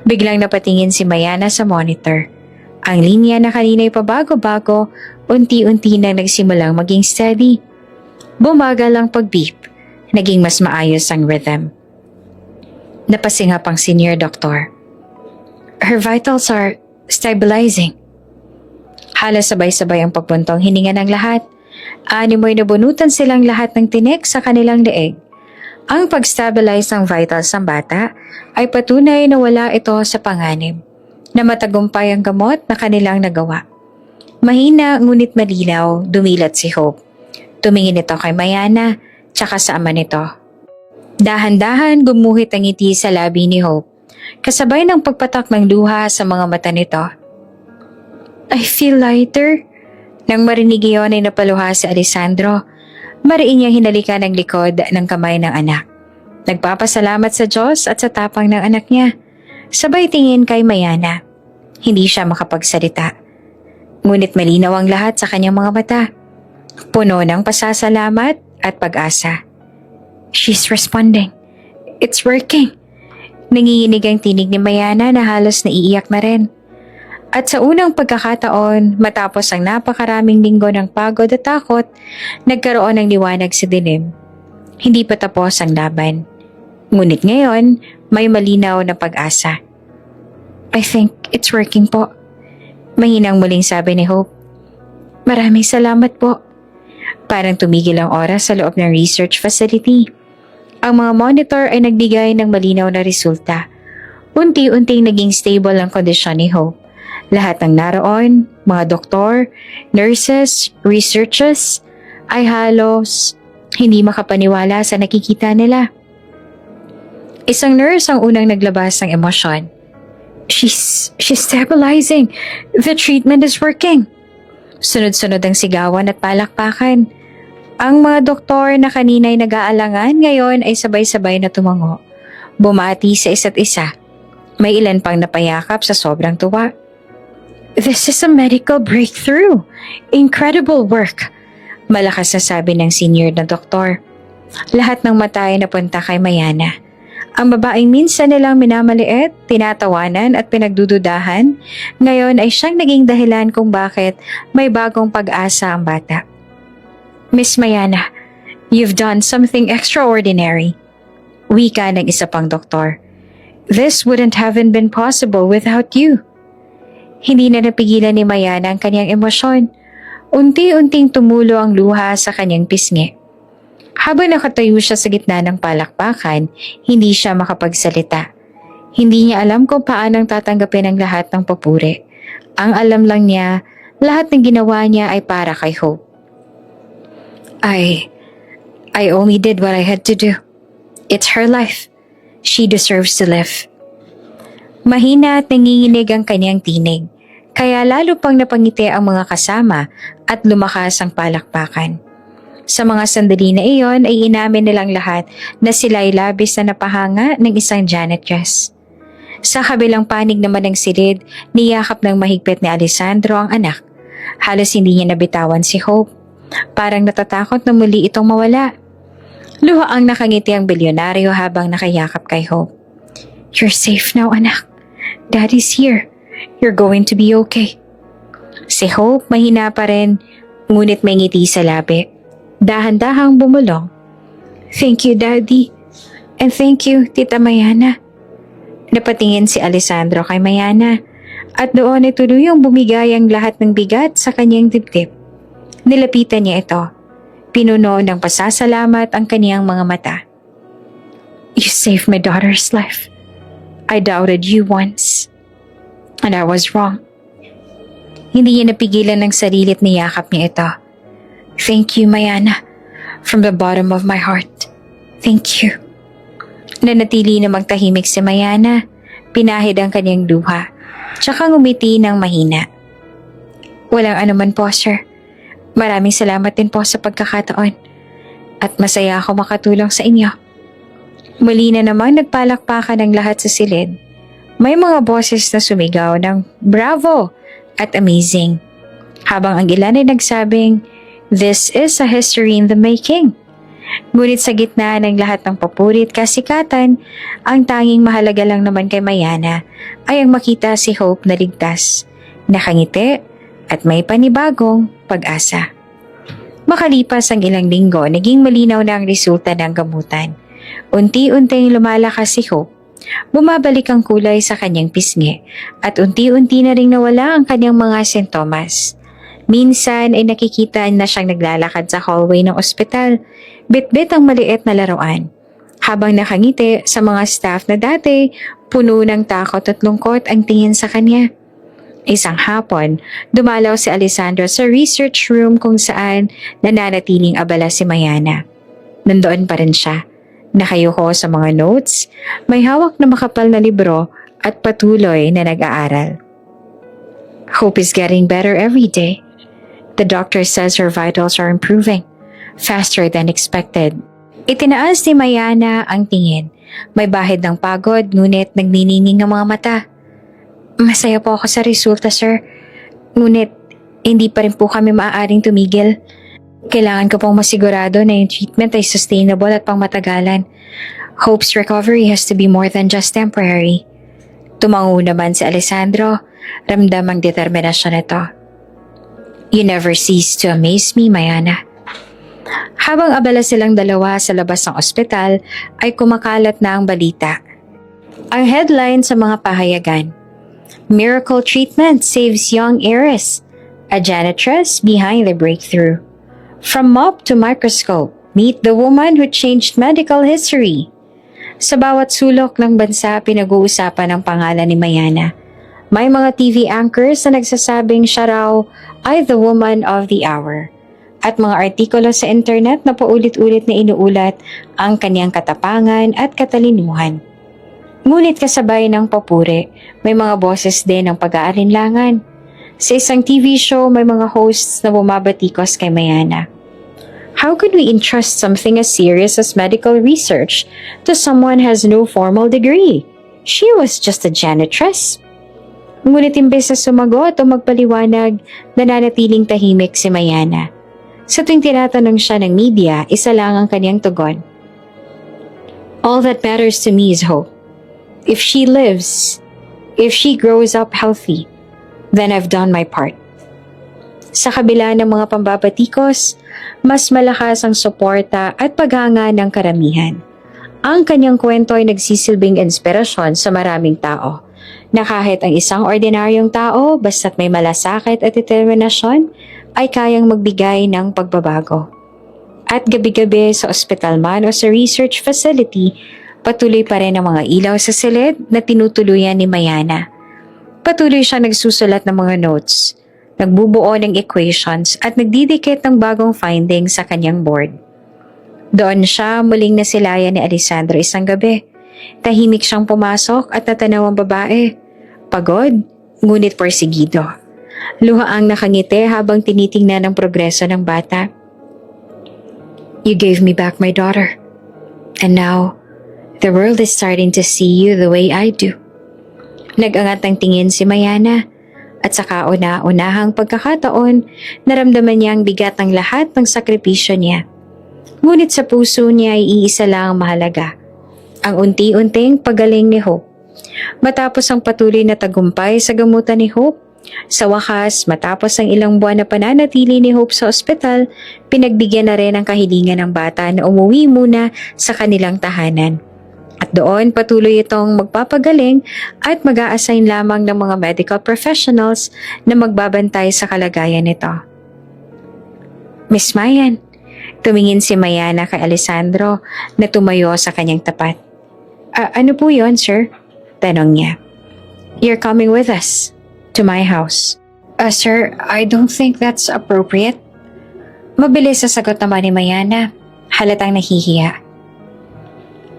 Biglang napatingin si Mayana sa monitor. Ang linya na kanina'y pabago-bago, unti-unti nang nagsimulang maging steady. Bumagal ang pag-beep, naging mas maayos ang rhythm. Napasingap ang senior doctor. Her vitals are stabilizing. Halos sabay-sabay ang pagbuntong hininga ng lahat. Animoy nabunutan silang lahat ng tinik sa kanilang leeg. Ang pag-stabilize ng vitals ng bata ay patunay na wala ito sa panganib, na matagumpay ang gamot na kanilang nagawa. Mahina ngunit malinaw, dumilat si Hope. Tumingin ito kay Mayana, tsaka sa ama nito. Dahan-dahan gumuhit ang ngiti sa labi ni Hope, kasabay ng pagpatak ng luha sa mga mata nito. I feel lighter. Nang marinig iyon ay napaluha si Alessandro. Mariin niyang hinalikan ang likod ng kamay ng anak. Nagpapasalamat sa Diyos at sa tapang ng anak niya. Sabay tingin kay Mayana. Hindi siya makapagsalita. Ngunit malinaw ang lahat sa kanyang mga mata. Puno ng pasasalamat at pag-asa. She's responding. It's working. Nanginginig ang tinig ni Mayana na halos naiiyak na rin. At sa unang pagkakataon, matapos ang napakaraming linggo ng pagod at takot, nagkaroon ng liwanag sa dilim. Hindi pa tapos ang laban. Ngunit ngayon, may malinaw na pag-asa. I think it's working po. Mahinang muling sabi ni Hope. Maraming salamat po. Parang tumigil ang oras sa loob ng research facility. Ang mga monitor ay nagbigay ng malinaw na resulta. Unti-unting naging stable ang kondisyon ni Hope. Lahat ng naroon, mga doktor, nurses, researchers, ay halos hindi makapaniwala sa nakikita nila. Isang nurse ang unang naglabas ng emosyon. She's stabilizing. The treatment is working. Sunod-sunod ang sigawan at palakpakan. Ang mga doktor na kanina'y nag-aalangan ngayon ay sabay-sabay na tumango. Bumati sa isa't isa. May ilan pang napayakap sa sobrang tuwa. This is a medical breakthrough. Incredible work. Malakas na sabi ng senior na doktor. Lahat ng mata ay napunta kay Mayana. Ang babaeng minsan nilang minamaliit, tinatawanan at pinagdududahan, ngayon ay siyang naging dahilan kung bakit may bagong pag-asa ang bata. Miss Mayana, you've done something extraordinary. Wika ng isa pang doktor. This wouldn't have been possible without you. Hindi na napigilan ni Mayana ang kanyang emosyon. Unti-unting tumulo ang luha sa kanyang pisngi. Habang nakatayo siya sa gitna ng palakpakan, hindi siya makapagsalita. Hindi niya alam kung paanong tatanggapin ang lahat ng papuri. Ang alam lang niya, lahat ng ginawa niya ay para kay Hope. I only did what I had to do. It's her life. She deserves to live. Mahina at nanginginig ang kanyang tinig, kaya lalo pang napangiti ang mga kasama at lumakas ang palakpakan. Sa mga sandali na iyon ay inamin nilang lahat na sila ay labis na napahanga ng isang janitress. Sa kabilang panig naman ng silid, niyakap ng mahigpit ni Alessandro ang anak. Halos hindi niya nabitawan si Hope. Parang natatakot na muli itong mawala. Luha ang nakangiti ang bilyonaryo habang nakayakap kay Hope. You're safe now, anak. Daddy's here. You're going to be okay. Si Hope mahina pa rin, ngunit may ngiti sa labi. Dahan-dahang bumulong. Thank you, Daddy. And thank you, Tita Mayana. Napatingin si Alessandro kay Mayana at doon ay tuluyang bumigay ang lahat ng bigat sa kanyang dibdib. Nilapitan niya ito. Pinuno ng pasasalamat ang kaniyang mga mata. You saved my daughter's life. I doubted you once. And I was wrong. Hindi niya napigilan ng sarili at niyakap niya ito. Thank you, Mayana. From the bottom of my heart. Thank you. Nanatili na magtahimik si Mayana. Pinahid ang kanyang luha. Tsaka ngumiti ng mahina. Walang anuman po, sir. Maraming salamat din po sa pagkakataon. At masaya ako makatulong sa inyo. Muli na naman nagpalakpakan ang lahat sa silid. May mga boses na sumigaw ng bravo at amazing. Habang ang ilan ay nagsabing, this is a history in the making. Ngunit sa gitna ng lahat ng papurit kasikatan, ang tanging mahalaga lang naman kay Mayana ay ang makita si Hope na ligtas, nakangiti at may panibagong pag-asa. Makalipas ang ilang linggo, naging malinaw na ang resulta ng gamutan. Unti-unting lumalakas si Hope. Bumabalik ang kulay sa kanyang pisngi at unti-unti na ring nawala ang kanyang mga sintomas. Minsan ay nakikita na siyang naglalakad sa hallway ng ospital, bit-bit ang maliit na laruan. Habang nakangiti sa mga staff na dati, puno ng takot at lungkot ang tingin sa kanya. Isang hapon, dumalaw si Alessandro sa research room kung saan nananatiling abala si Mayana. Nandoon pa rin siya. Nakayuko sa mga notes, may hawak na makapal na libro at patuloy na nag-aaral. Hope is getting better every day. The doctor says her vitals are improving, faster than expected. Itinaas ni Mayana ang tingin. May bahid ng pagod, ngunit nagniningning ang mga mata. Masaya po ako sa resulta, sir. Ngunit, hindi pa rin po kami maaaring tumigil. Kailangan ko pong masigurado na yung treatment ay sustainable at pangmatagalan. Hope's recovery has to be more than just temporary. Tumango naman si Alessandro, ramdam ang determinasyon nito. You never cease to amaze me, Mayana. Habang abala silang dalawa sa labas ng ospital, ay kumakalat na ang balita. Ang headline sa mga pahayagan, Miracle Treatment Saves Young Heiress, a Janitress Behind the Breakthrough. From mop to microscope, meet the woman who changed medical history. Sa bawat sulok ng bansa, pinag-uusapan ang pangalan ni Mayana. May mga TV anchors na nagsasabing siya raw ay the woman of the hour. At mga artikulo sa internet na paulit-ulit na inuulat ang kanyang katapangan at katalinuhan. Ngunit kasabay ng papuri, may mga boses din ng pag-aalinlangan. Sa isang TV show, may mga hosts na bumabatikos kay Mayana. How could we entrust something as serious as medical research to someone who has no formal degree? She was just a janitress. Ngunit imbes na sumagot o magpaliwanag, nananatiling tahimik si Mayana. Sa tuwing tinatanong siya ng media, isa lang ang kanyang tugon. All that matters to me is hope. If she lives, if she grows up healthy, then I've done my part. Sa kabila ng mga pambabatikos, mas malakas ang suporta at paghanga ng karamihan. Ang kanyang kwento ay nagsisilbing inspirasyon sa maraming tao, na kahit ang isang ordinaryong tao, basta't may malasakit at determinasyon, ay kayang magbigay ng pagbabago. At gabi-gabi sa ospital man o sa research facility, patuloy pa rin ang mga ilaw sa silid na tinutuluyan ni Mayana. Patuloy siya nagsusulat ng mga notes, nagbubuo ng equations at nagdidikit ng bagong findings sa kanyang board. Doon siya muling nasilayan ni Alessandro isang gabi. Tahimik siyang pumasok at natanaw ang babae. Pagod, ngunit porsigido. Luha ang nakangiti habang tinitingnan ang progreso ng bata. You gave me back my daughter. And now, the world is starting to see you the way I do. Nag-angat ang tingin si Mayana at sa kauna-unahang pagkakataon, naramdaman niya ang bigat ng lahat ng sakripisyo niya. Ngunit sa puso niya ay iisa lang ang mahalaga, ang unti-unting pagaling ni Hope. Matapos ang patuloy na tagumpay sa gamutan ni Hope, sa wakas, matapos ang ilang buwan na pananatili ni Hope sa ospital, pinagbigyan na rin ang kahilingan ng bata na umuwi muna sa kanilang tahanan. At doon patuloy itong magpapagaling at mag-a-assign lamang ng mga medical professionals na magbabantay sa kalagayan nito. Miss Mayan, tumingin si Mayana kay Alessandro na tumayo sa kanyang tapat. Ano po yon, sir? Tanong niya. You're coming with us to my house. Sir, I don't think that's appropriate. Mabilis sa sagot naman ni Mayana, halatang nahihiya.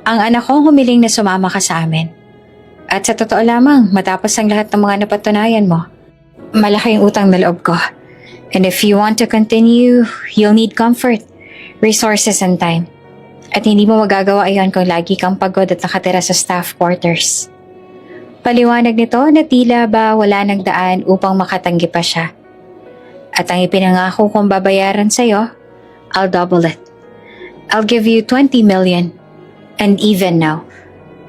Ang anak kong humiling na sumama ka sa amin. At sa totoo lamang, matapos ang lahat ng mga napatunayan mo, malaki ang utang na loob ko. And if you want to continue, you'll need comfort, resources and time. At hindi mo magagawa iyon kung lagi kang pagod at nakatira sa staff quarters. Paliwanag nito na tila ba wala nang daan upang makatanggi pa siya. At ang ipinangako kong babayaran sa'yo, I'll double it. I'll give you 20 million. And even now,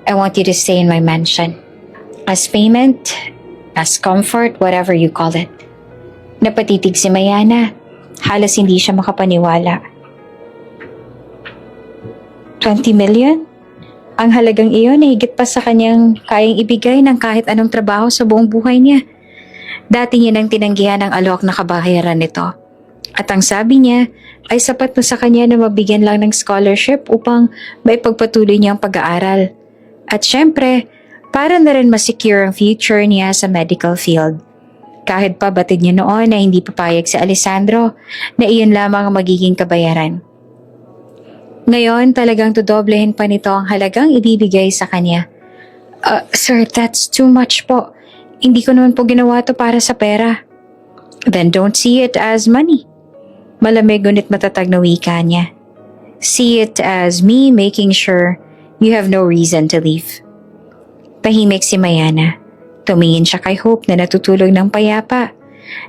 I want you to stay in my mansion. As payment, as comfort, whatever you call it. Napatitig si Mayana. Halos hindi siya makapaniwala. 20 million? Ang halagang iyon ay higit pa sa kanyang kayang ibigay ng kahit anong trabaho sa buong buhay niya. Dati niya nang tinanggihan ang alok na kabayaran nito. At ang sabi niya ay sapat na sa kanya na mabigyan lang ng scholarship upang maipagpatuloy niya ang pag-aaral. At syempre, para na rin masecure ang future niya sa medical field. Kahit pa batid niya noon na hindi papayag si Alessandro na iyon lamang ang magiging kabayaran. Ngayon talagang tudoblehin pa nito ang halagang ibibigay sa kanya. Sir, that's too much po. Hindi ko naman po ginawa to para sa pera. Then don't see it as money. Malamig ngunit matatag na wika niya. See it as me making sure you have no reason to leave. Tahimik si Mayana. Tumingin siya kay Hope na natutulog ng payapa,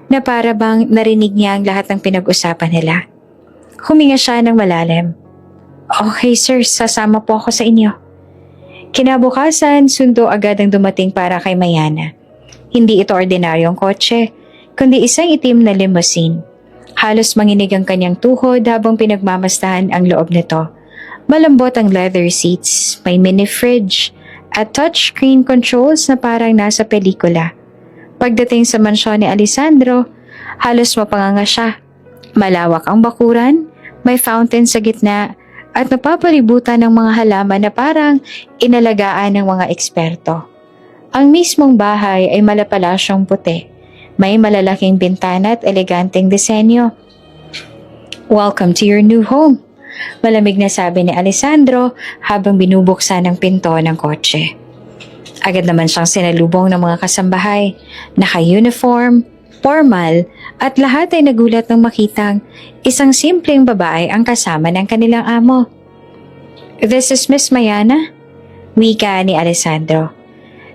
na para bang narinig niya ang lahat ng pinag-usapan nila. Huminga siya ng malalim. Okay sir, sasama po ako sa inyo. Kinabukasan, sundo agad ang dumating para kay Mayana. Hindi ito ordinaryong kotse, kundi isang itim na limousine. Halos manginig ang kanyang tuhod habang pinagmamastahan ang loob nito. Malambot ang leather seats, may mini fridge, at touchscreen controls na parang nasa pelikula. Pagdating sa mansyon ni Alessandro, halos mapanganga siya. Malawak ang bakuran, may fountain sa gitna, at napapalibutan ng mga halaman na parang inalagaan ng mga eksperto. Ang mismong bahay ay malapalasyong puti. May malalaking bintana at eleganteng disenyo. Welcome to your new home, malamig na sabi ni Alessandro habang binubuksan ang pinto ng kotse. Agad naman siyang sinalubong ng mga kasambahay, naka-uniform, formal, at lahat ay nagulat nang makitang isang simpleng babae ang kasama ng kanilang amo. This is Miss Mayana, wika ni Alessandro.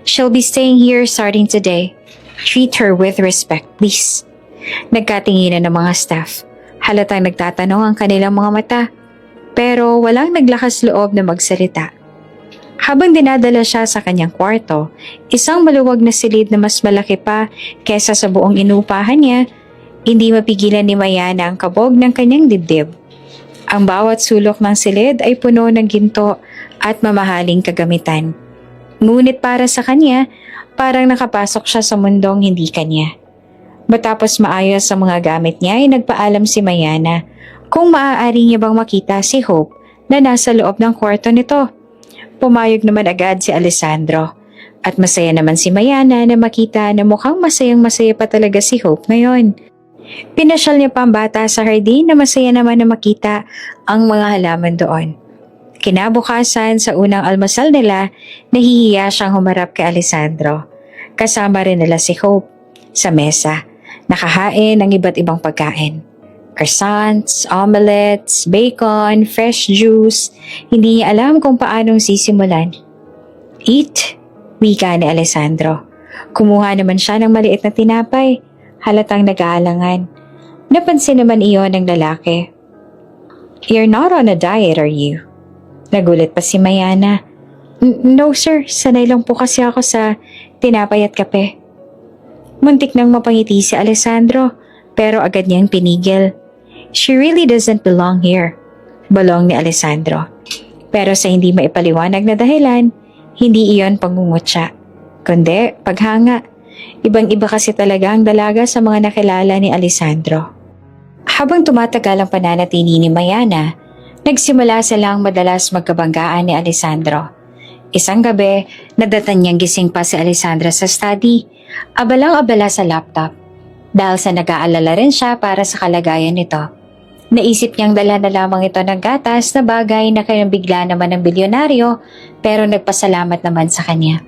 She'll be staying here starting today. Treat her with respect, please. Nagkatinginan ng mga staff. Halatang nagtatanong ang kanilang mga mata, pero walang naglakas loob na magsalita. Habang dinadala siya sa kanyang kwarto, isang maluwag na silid na mas malaki pa kesa sa buong inupahan niya, hindi mapigilan ni Mayana ang kabog ng kanyang dibdib. Ang bawat sulok ng silid ay puno ng ginto at mamahaling kagamitan. Ngunit para sa kanya, parang nakapasok siya sa mundong hindi kanya. Matapos maayos ang mga gamit niya ay nagpaalam si Mayana kung maaari niya bang makita si Hope na nasa loob ng kwarto nito. Pumayag naman agad si Alessandro at masaya naman si Mayana na makita na mukhang masayang-masaya pa talaga si Hope ngayon. Pinasyal niya pa ang bata sa hardin na masaya naman na makita ang mga halaman doon. Kinabukasan sa unang almusal nila, nahihiya siyang humarap kay Alessandro. Kasama rin nila si Hope sa mesa, nakahain ng iba't ibang pagkain. Croissants, omelets, bacon, fresh juice. Hindi niya alam kung paanong sisimulan. Eat, wika ni Alessandro. Kumuha naman siya ng maliit na tinapay. Halatang nag-aalangan. Napansin naman iyon ng lalaki. You're not on a diet, are you? Nagulat pa si Mayana. No sir, sanay lang po kasi ako sa tinapay at kape. Muntik nang mapangiti si Alessandro, pero agad niyang pinigil. She really doesn't belong here, balong ni Alessandro. Pero sa hindi maipaliwanag na dahilan, hindi iyon pangungutya, kundi paghanga. Ibang-iba kasi talaga ang dalaga sa mga nakilala ni Alessandro. Habang tumatagal ang pananatili ni Mayana, nagsimula silang madalas magkabanggaan ni Alessandro. Isang gabi, nadatan niyang gising pa si Alessandra sa study, abalang-abala sa laptop. Dahil sa nag-aalala rin siya para sa kalagayan nito. Naisip niyang dala na lamang ito ng gatas na bagay na bigla naman ng bilyonaryo pero nagpasalamat naman sa kanya.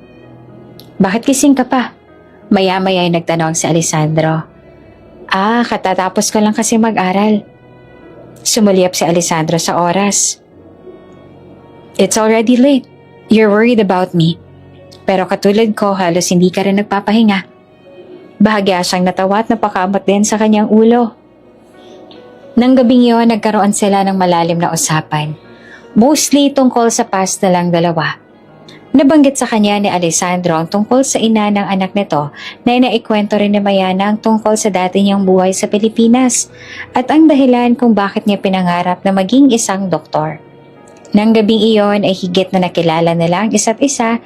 Bakit gising ka pa? Maya-maya ay nagtanong si Alessandro. Katatapos ko lang kasi mag-aral. Sumulyap si Alessandro sa oras. It's already late. You're worried about me. Pero katulad ko, halos hindi ka rin nagpapahinga. Bahagya siyang natawa at napakamot din sa kanyang ulo. Nang gabing iyon, nagkaroon sila ng malalim na usapan. Mostly tungkol sa past na lang dalawa. Nabanggit sa kanya ni Alessandro ang tungkol sa ina ng anak nito na inaikwento rin ni Mayana ang tungkol sa dati niyang buhay sa Pilipinas at ang dahilan kung bakit niya pinangarap na maging isang doktor. Nang gabing iyon ay higit na nakilala nila ang isa't isa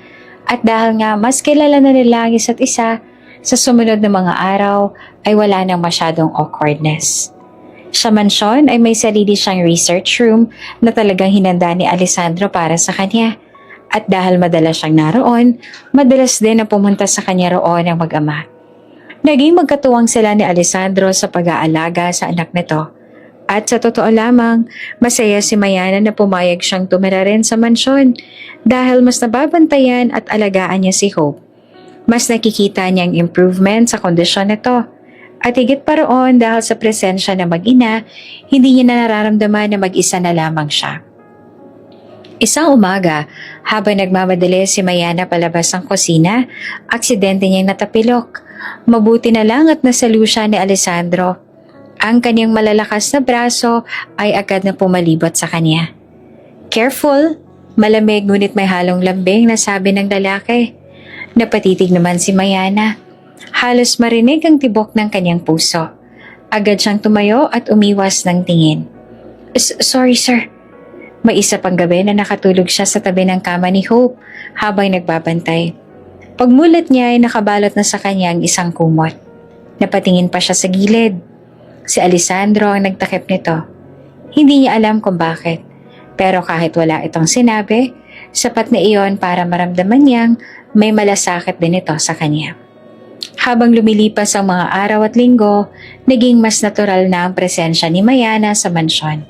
at dahil nga mas kilala na nila ang isa't isa, sa sumunod na mga araw ay wala nang masyadong awkwardness. Sa mansyon ay may sarili siyang research room na talagang hinanda ni Alessandro para sa kanya. At dahil madalas siyang naroon, madalas din na pumunta sa kanya roon ang mag-ama. Naging magkatuwang sila ni Alessandro sa pag-aalaga sa anak nito. At sa totoo lamang, masaya si Mayana na pumayag siyang tumira rin sa mansyon dahil mas nababantayan at alagaan niya si Hope. Mas nakikita niyang improvement sa kondisyon nito. At higit pa roon dahil sa presensya ng mag-ina, hindi niya na nararamdaman na mag-isa na lamang siya. Isang umaga, habang nagmamadali si Mayana palabas ng kusina, aksidente niyang natapilok. Mabuti na lang at nasalo siya ni Alessandro. Ang kanyang malalakas na braso ay agad na pumalibot sa kanya. "Careful!" Malamig ngunit may halong lambing na sabi ng lalaki. Napatitig naman si Mayana. Halos marinig ang tibok ng kanyang puso. Agad siyang tumayo at umiwas ng tingin. Sorry sir." May isa pang gabi na nakatulog siya sa tabi ng kama ni Hope habang nagbabantay. Pagmulat niya ay nakabalot na sa kanya ang isang kumot. Napatingin pa siya sa gilid. Si Alessandro ang nagtakip nito. Hindi niya alam kung bakit. Pero kahit wala itong sinabi, sapat na iyon para maramdaman niyang may malasakit din ito sa kanya. Habang lumilipas ang mga araw at linggo, naging mas natural na ang presensya ni Mayana sa mansyon.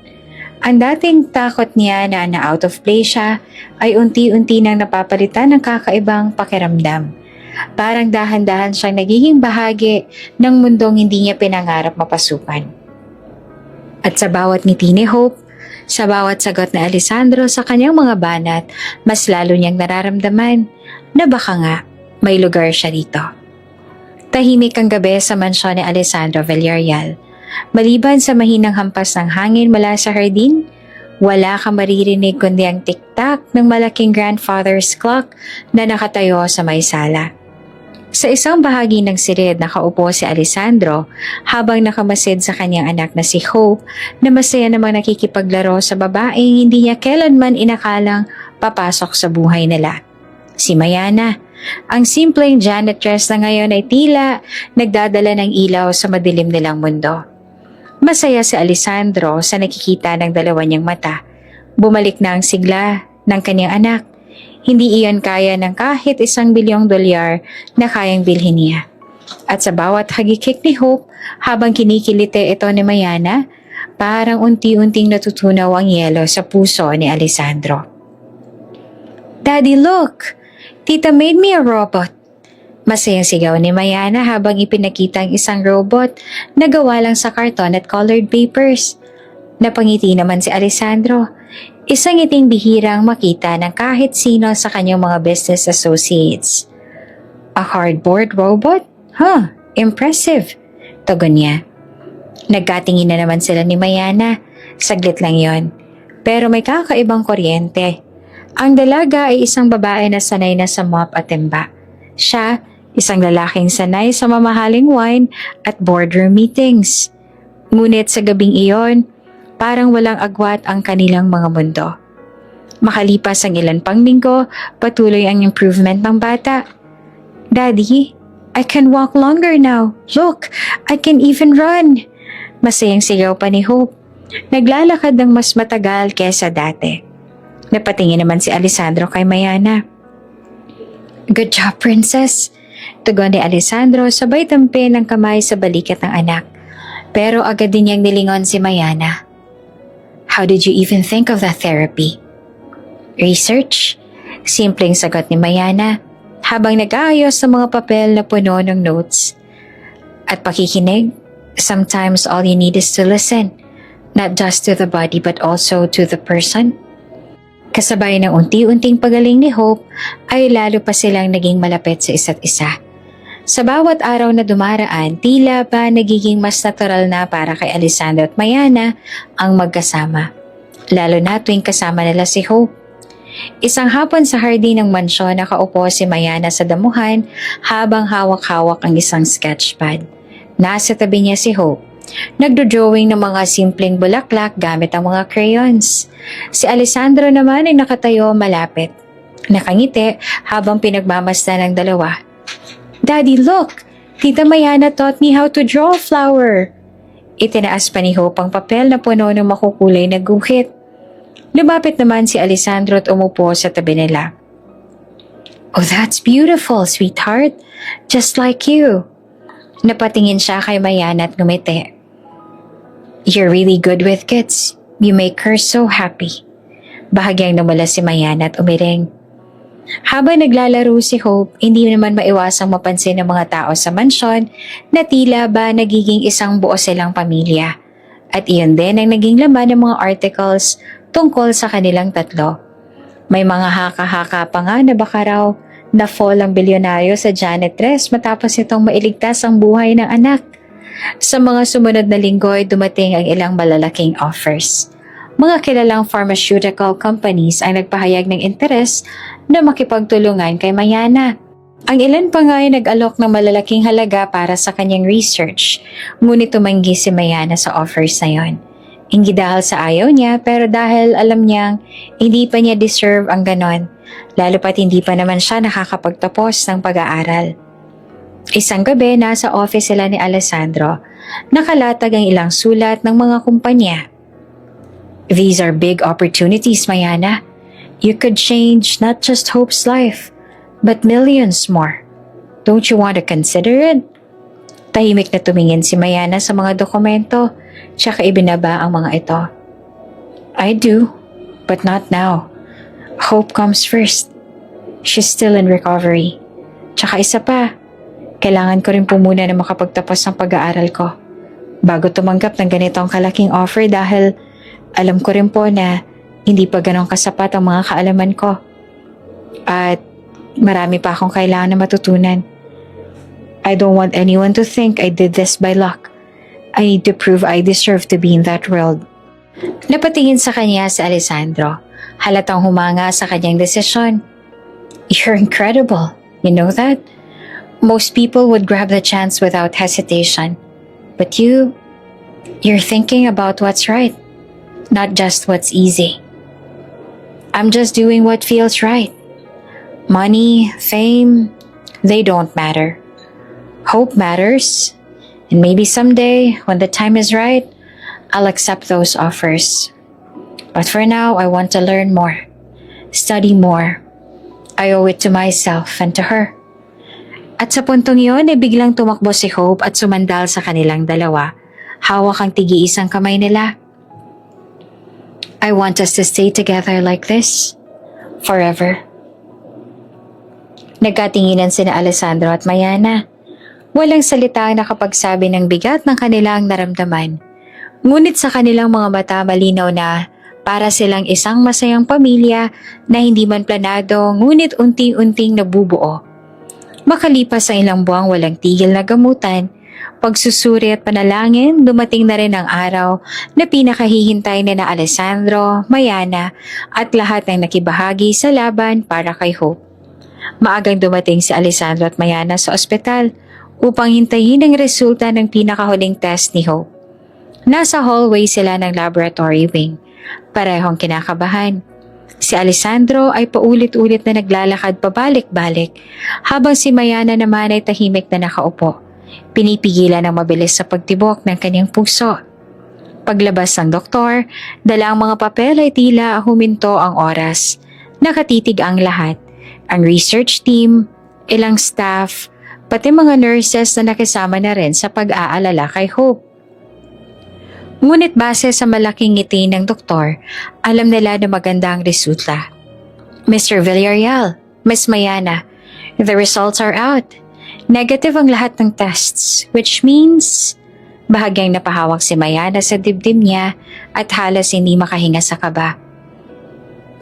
Ang dating takot niya na out of place siya ay unti-unti nang napapalitan ng kakaibang pakiramdam. Parang dahan-dahan siyang nagiging bahagi ng mundong hindi niya pinangarap mapasukan. At sa bawat ngiti ni Hope, sa bawat sagot na Alessandro sa kanyang mga banat, mas lalo niyang nararamdaman na baka nga may lugar siya dito. Tahimik ang gabi sa mansyon ni Alessandro Villarreal. Maliban sa mahinang hampas ng hangin mula sa hardin, wala kang maririnig kundi ang tiktak ng malaking grandfather's clock na nakatayo sa may sala. Sa isang bahagi ng silid nakaupo si Alessandro habang nakamasid sa kanyang anak na si Hope na masaya namang nakikipaglaro sa babaeng hindi niya kailanman inakalang papasok sa buhay nila. Si Mayana, ang simpleng janitress na ngayon ay tila nagdadala ng ilaw sa madilim nilang mundo. Masaya si Alessandro sa nakikita ng dalawa niyang mata. Bumalik na ang sigla ng kanyang anak. Hindi iyon kaya ng kahit $1 bilyong na kayang bilhin niya. At sa bawat hagikik ni Hope, habang kinikiliti ito ni Mayana, parang unti-unting natutunaw ang yelo sa puso ni Alessandro. "Daddy, look! Tita made me a robot." Masayang sigaw ni Mayana habang ipinakita ang isang robot na gawa lang sa karton at colored papers. Napangiti naman si Alessandro. Isang ngiting bihirang makita ng kahit sino sa kanyang mga business associates. "A cardboard robot? Huh, impressive," tugon niya. Nagkatingin na naman sila ni Mayana. Saglit lang yon. Pero may kakaibang kuryente. Ang dalaga ay isang babae na sanay na sa mop at timba. Siya, isang lalaking sanay sa mamahaling wine at boardroom meetings. Ngunit sa gabing iyon, parang walang agwat ang kanilang mga mundo. Makalipas ang ilan pang linggo, patuloy ang improvement ng bata. "Daddy, I can walk longer now. Look, I can even run." Masayang sigaw pa ni Hope. Naglalakad ng mas matagal kesa dati. Napatingin naman si Alessandro kay Mayana. "Good job, princess," tugon ni Alessandro sabay tampi ng kamay sa balikat ng anak. Pero agad din niyang nilingon si Mayana. "How did you even think of that therapy?" "Research," simpleng sagot ni Mayana habang nag-aayos sa mga papel na puno ng notes. "At pakikinig, sometimes all you need is to listen, not just to the body but also to the person." Kasabay ng unti-unting pagaling ni Hope ay lalo pa silang naging malapit sa isa't isa. Sa bawat araw na dumaraan, tila ba nagiging mas natural na para kay Alessandro at Mayana ang magkasama. Lalo na tuwing kasama nila si Hope. Isang hapon sa hardin ng mansyon nakaupo si Mayana sa damuhan habang hawak-hawak ang isang sketchpad. Nasa tabi niya si Hope. Nagdo-drawing ng mga simpleng bulaklak gamit ang mga crayons. Si Alessandro naman ay nakatayo malapit. Nakangiti habang pinagmamasdan ng dalawa. "Daddy, look! Tita Mayana taught me how to draw a flower." Itinaas pa ni Hope ang papel na puno ng makukulay na guhit. Lumapit naman si Alessandro at umupo sa tabi nila. "Oh, that's beautiful, sweetheart. Just like you." Napatingin siya kay Mayana at ngumiti. You're really good with kids. You make her so happy. Bahagyang namula si Mayana at umiling. Habang naglalaro si Hope, hindi naman maiwasang mapansin ng mga tao sa mansyon na tila ba nagiging isang buo silang pamilya. At iyon din ang naging laman ng mga articles tungkol sa kanilang tatlo. May mga haka-haka pa nga na baka raw na-fall ang bilyonaryo sa janitress matapos itong mailigtas ang buhay ng anak. Sa mga sumunod na linggo ay dumating ang ilang malalaking offers. Mga kilalang pharmaceutical companies ang nagpahayag ng interes na makipagtulungan kay Mayana. Ang ilan pa nga ay nag-alok ng malalaking halaga para sa kanyang research, ngunit tumanggi si Mayana sa offers na yon. Hindi dahil sa ayaw niya, pero dahil alam niyang hindi pa niya deserve ang ganon, lalo pat hindi pa naman siya nakakapagtapos ng pag-aaral. Isang gabi, nasa office sila ni Alessandro. Nakalatag ang ilang sulat ng mga kumpanya. These are big opportunities, Mayana. You could change not just Hope's life, but millions more. Don't you want to consider it? Tahimik na tumingin si Mayana sa mga dokumento, tsaka ibinaba ang mga ito. I do, but not now. Hope comes first. She's still in recovery. Tsaka isa pa, kailangan ko rin po muna na makapagtapos ng pag-aaral ko bago tumanggap ng ganitong kalaking offer dahil alam ko rin po na hindi pa ganong kasapat ang mga kaalaman ko. At marami pa akong kailangan na matutunan. I don't want anyone to think I did this by luck. I need to prove I deserve to be in that world. Napatingin sa kanya si Alessandro. Halatang humanga sa kanyang desisyon. You're incredible. You know that? Most people would grab the chance without hesitation. But you're thinking about what's right. Not just what's easy. I'm just doing what feels right. Money, fame, they don't matter. Hope matters. And maybe someday, when the time is right, I'll accept those offers. But for now, I want to learn more. Study more. I owe it to myself and to her. At sa puntong yun, biglang tumakbo si Hope at sumandal sa kanilang dalawa. Hawak ang tigi-isang kamay nila. I want us to stay together like this, forever. Nagkatinginan sina Alessandro at Mayana. Walang salita ang nakapagsabi ng bigat ng kanilang naramdaman. Ngunit sa kanilang mga mata malinaw na para silang isang masayang pamilya na hindi man planado ngunit unti-unting nabubuo. Makalipas ang ilang buwang walang tigil na gamutan, pagsusuri at panalangin, dumating na rin ang araw na pinakahihintay na Alessandro, Mayana at lahat ng nakibahagi sa laban para kay Hope. Maagang dumating si Alessandro at Mayana sa ospital upang hintayin ang resulta ng pinakahuling test ni Hope. Nasa hallway sila ng laboratory wing, parehong kinakabahan. Si Alessandro ay paulit-ulit na naglalakad pabalik-balik habang si Mayana naman ay tahimik na nakaupo. Pinipigilan ng mabilis sa pagtibok ng kanyang puso. Paglabas ng doktor, dala ang mga papel ay tila huminto ang oras. Nakatitig ang lahat. Ang research team, ilang staff, pati mga nurses na nakisama na rin sa pag-aalala kay Hope. Ngunit base sa malaking ngiti ng doktor, alam nila na maganda ang resulta. Mr. Villarreal, Miss Mayana, the results are out. Negative ang lahat ng tests, which means bahagyang napahawak si Mayana sa dibdib niya at halos hindi makahinga sa kaba.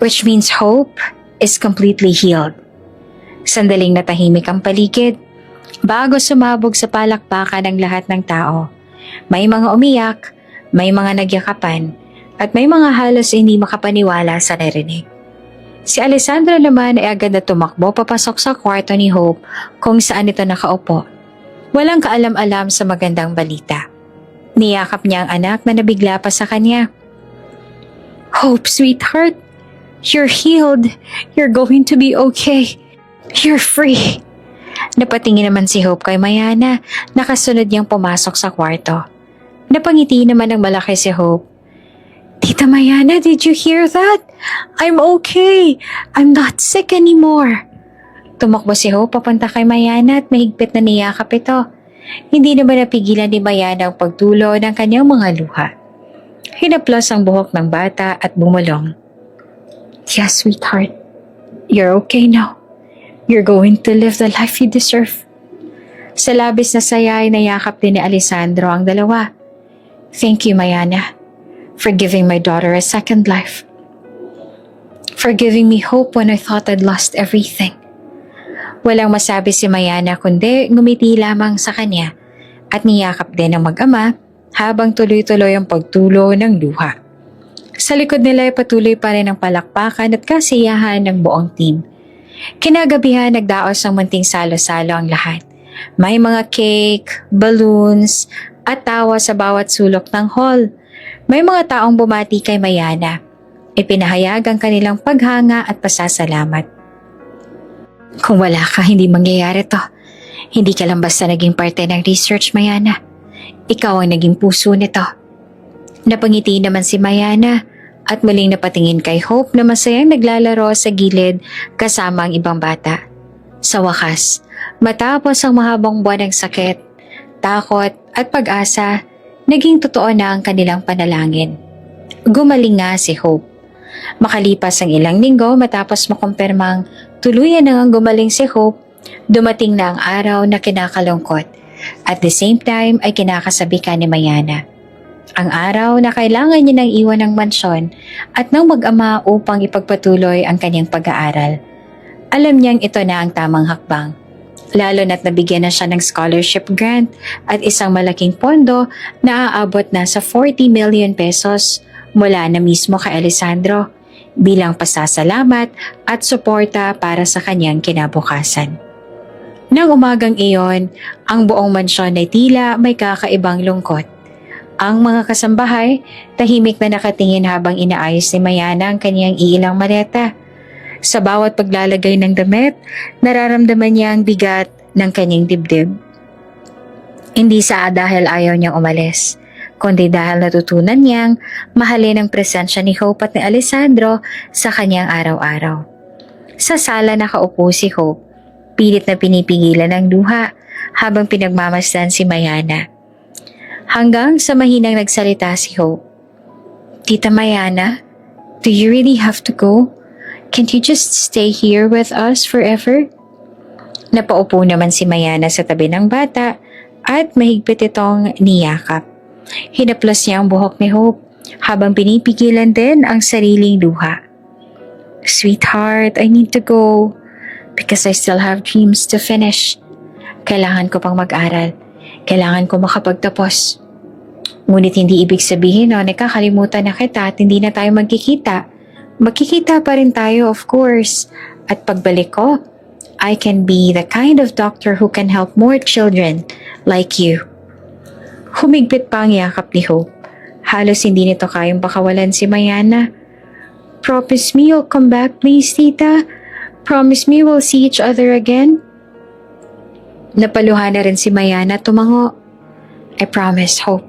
Which means Hope is completely healed. Sandaling natahimik ang paligid bago sumabog sa palakpakan ng lahat ng tao. May mga umiyak, may mga nagyakapan, at may mga halos hindi makapaniwala sa narinig. Si Alessandro naman ay agad na tumakbo papasok sa kwarto ni Hope kung saan ito nakaupo. Walang kaalam-alam sa magandang balita. Niyakap niya ang anak na nabigla pa sa kanya. Hope, sweetheart, you're healed. You're going to be okay. You're free. Napatingin naman si Hope kay Mayana, nakasunod niyang pumasok sa kwarto. Napangiti naman ng malaki si Hope. Tita Mayana, did you hear that? I'm okay. I'm not sick anymore. Tumakbo si Hope papunta kay Mayana at mahigpit na niyakap ito. Hindi naman napigilan ni Mayana ang pagtulo ng kanyang mga luha. Hinaplos ang buhok ng bata at bumulong. Yes, sweetheart. You're okay now. You're going to live the life you deserve. Sa labis na saya ay nayakap din ni Alessandro ang dalawa. Thank you, Mayana, for giving my daughter a second life. For giving me hope when I thought I'd lost everything. Walang masabi si Mayana kundi ngumiti lamang sa kanya at niyakap din ng mag-ama habang tuloy-tuloy ang pagtulo ng luha. Sa likod nila ay patuloy pa rin ang palakpakan at kasiyahan ng buong team. Kinagabihan nagdaos ang munting salo-salo ang lahat. May mga cake, balloons, at tawa sa bawat sulok ng hall. May mga taong bumati kay Mayana. Ipinahayag ang kanilang paghanga at pasasalamat. Kung wala ka, hindi mangyayari to. Hindi ka lang basta naging parte ng research, Mayana. Ikaw ang naging puso nito. Napangiti naman si Mayana at muling napatingin kay Hope na masayang naglalaro sa gilid kasama ang ibang bata. Sa wakas, matapos ang mahabang buwan ng sakit, takot at pag-asa, naging totoo na ang kanilang panalangin. Gumaling nga si Hope. Makalipas ang ilang linggo matapos makumpirmang tuluyan na ngang gumaling si Hope, dumating na ang araw na kinakalungkot. At the same time ay kinakasabi ka ni Mayana. Ang araw na kailangan niya nang iwan ng mansyon at ng mag-ama upang ipagpatuloy ang kanyang pag-aaral. Alam niyang ito na ang tamang hakbang. Lalo na't nabigyan na siya ng scholarship grant at isang malaking pondo na aabot na sa 40 million pesos mula na mismo kay Alessandro bilang pasasalamat at suporta para sa kanyang kinabukasan. Nang umagang iyon, ang buong mansyon ay tila may kakaibang lungkot. Ang mga kasambahay, tahimik na nakatingin habang inaayos ni Mayana ang kanyang iilang maleta. Sa bawat paglalagay ng damit, nararamdaman niya ang bigat ng kanyang dibdib. Hindi dahil ayaw niyang umalis, kundi dahil natutunan niyang mahalin ang presensya ni Hope at ni Alessandro sa kanyang araw-araw. Sa sala nakaupo si Hope, pilit na pinipigilan ng luha habang pinagmamasdan si Mayana. Hanggang sa mahinang nagsalita si Hope. Tita Mayana, do you really have to go? Can't you just stay here with us forever? Napaupo naman si Mayana sa tabi ng bata at mahigpit itong niyakap. Hinaplos niya ang buhok ni Hope habang pinipigilan din ang sariling luha. Sweetheart, I need to go because I still have dreams to finish. Kailangan ko pang mag-aral. Kailangan ko makapagtapos. Ngunit hindi ibig sabihin na nakakalimutan na kita at hindi na tayo magkikita. Magkikita pa rin tayo, of course. At pagbalik ko, I can be the kind of doctor who can help more children like you. Humigpit pa ang yakap ni Hope. Halos hindi nito kayang pakawalan si Mayana. Promise me you'll come back, please, tita. Promise me we'll see each other again. Napaluhan na rin si Mayana tumango. I promise, Hope.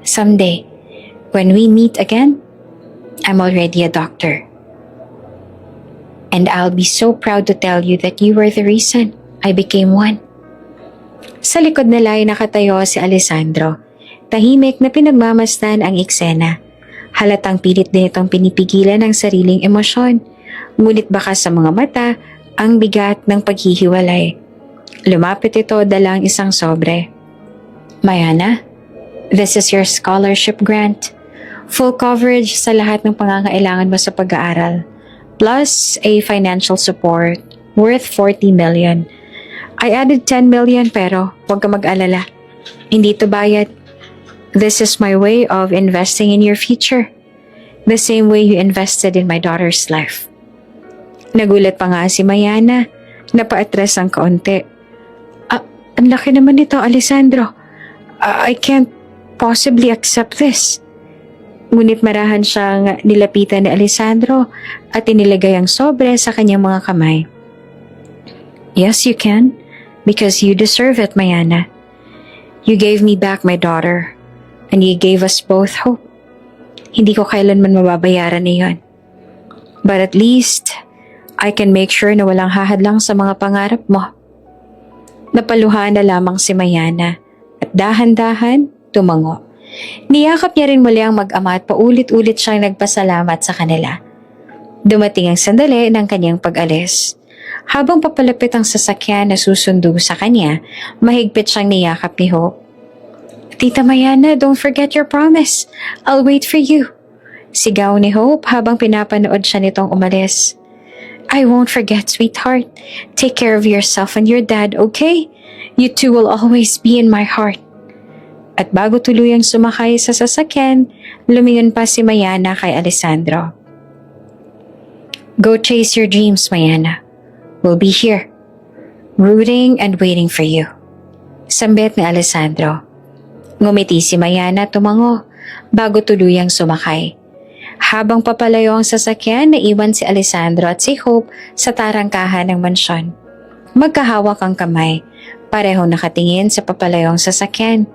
Someday, when we meet again, I'm already a doctor. And I'll be so proud to tell you that you were the reason I became one. Sa likod nila ay nakatayo si Alessandro. Tahimik na pinagmamasdan ang eksena. Halatang pilit din itong pinipigilan ang sariling emosyon. Ngunit baka sa mga mata ang bigat ng paghihiwalay. Lumapit ito dalang isang sobre. Mayana, this is your scholarship grant. Full coverage sa lahat ng pangangailangan mo sa pag-aaral. Plus a financial support worth 40 million. I added 10 million pero huwag ka mag-alala. Hindi to bayad. This is my way of investing in your future. The same way you invested in my daughter's life. Nagulat pa nga si Mayana. Napaatras ang kaunti. Ang laki naman nito, Alessandro. I can't possibly accept this. Ngunit marahan siyang nilapitan ni Alessandro at inilagay ang sobre sa kanyang mga kamay. Yes, you can. Because you deserve it, Mayana. You gave me back my daughter. And you gave us both hope. Hindi ko kailanman mababayaran niyon. But at least, I can make sure na walang hahadlang sa mga pangarap mo. Napaluhaan na lamang si Mayana at dahan-dahan tumango. Niyakap niya rin muli ang mag-ama at paulit-ulit siyang nagpasalamat sa kanila. Dumating ang sandali ng kanyang pag-alis. Habang papalapit ang sasakyan na susundo sa kanya, mahigpit siyang niyakap ni Hope. "Tita Mayana, don't forget your promise. I'll wait for you." Sigaw ni Hope habang pinapanood siya nitong umalis. "I won't forget, sweetheart. Take care of yourself and your dad, okay? You two will always be in my heart." At bago tuluyang sumakay sa sasakyan, lumingon pa si Mayana kay Alessandro. "Go chase your dreams, Mayana. We'll be here, rooting and waiting for you." Sambit ni Alessandro. Ngumiti si Mayana at tumango bago tuluyang sumakay. Habang papalayo ang sasakyan, naiwan si Alessandro at si Hope sa tarangkahan ng mansyon. Magkahawak ang kamay, parehong nakatingin sa papalayong sasakyan.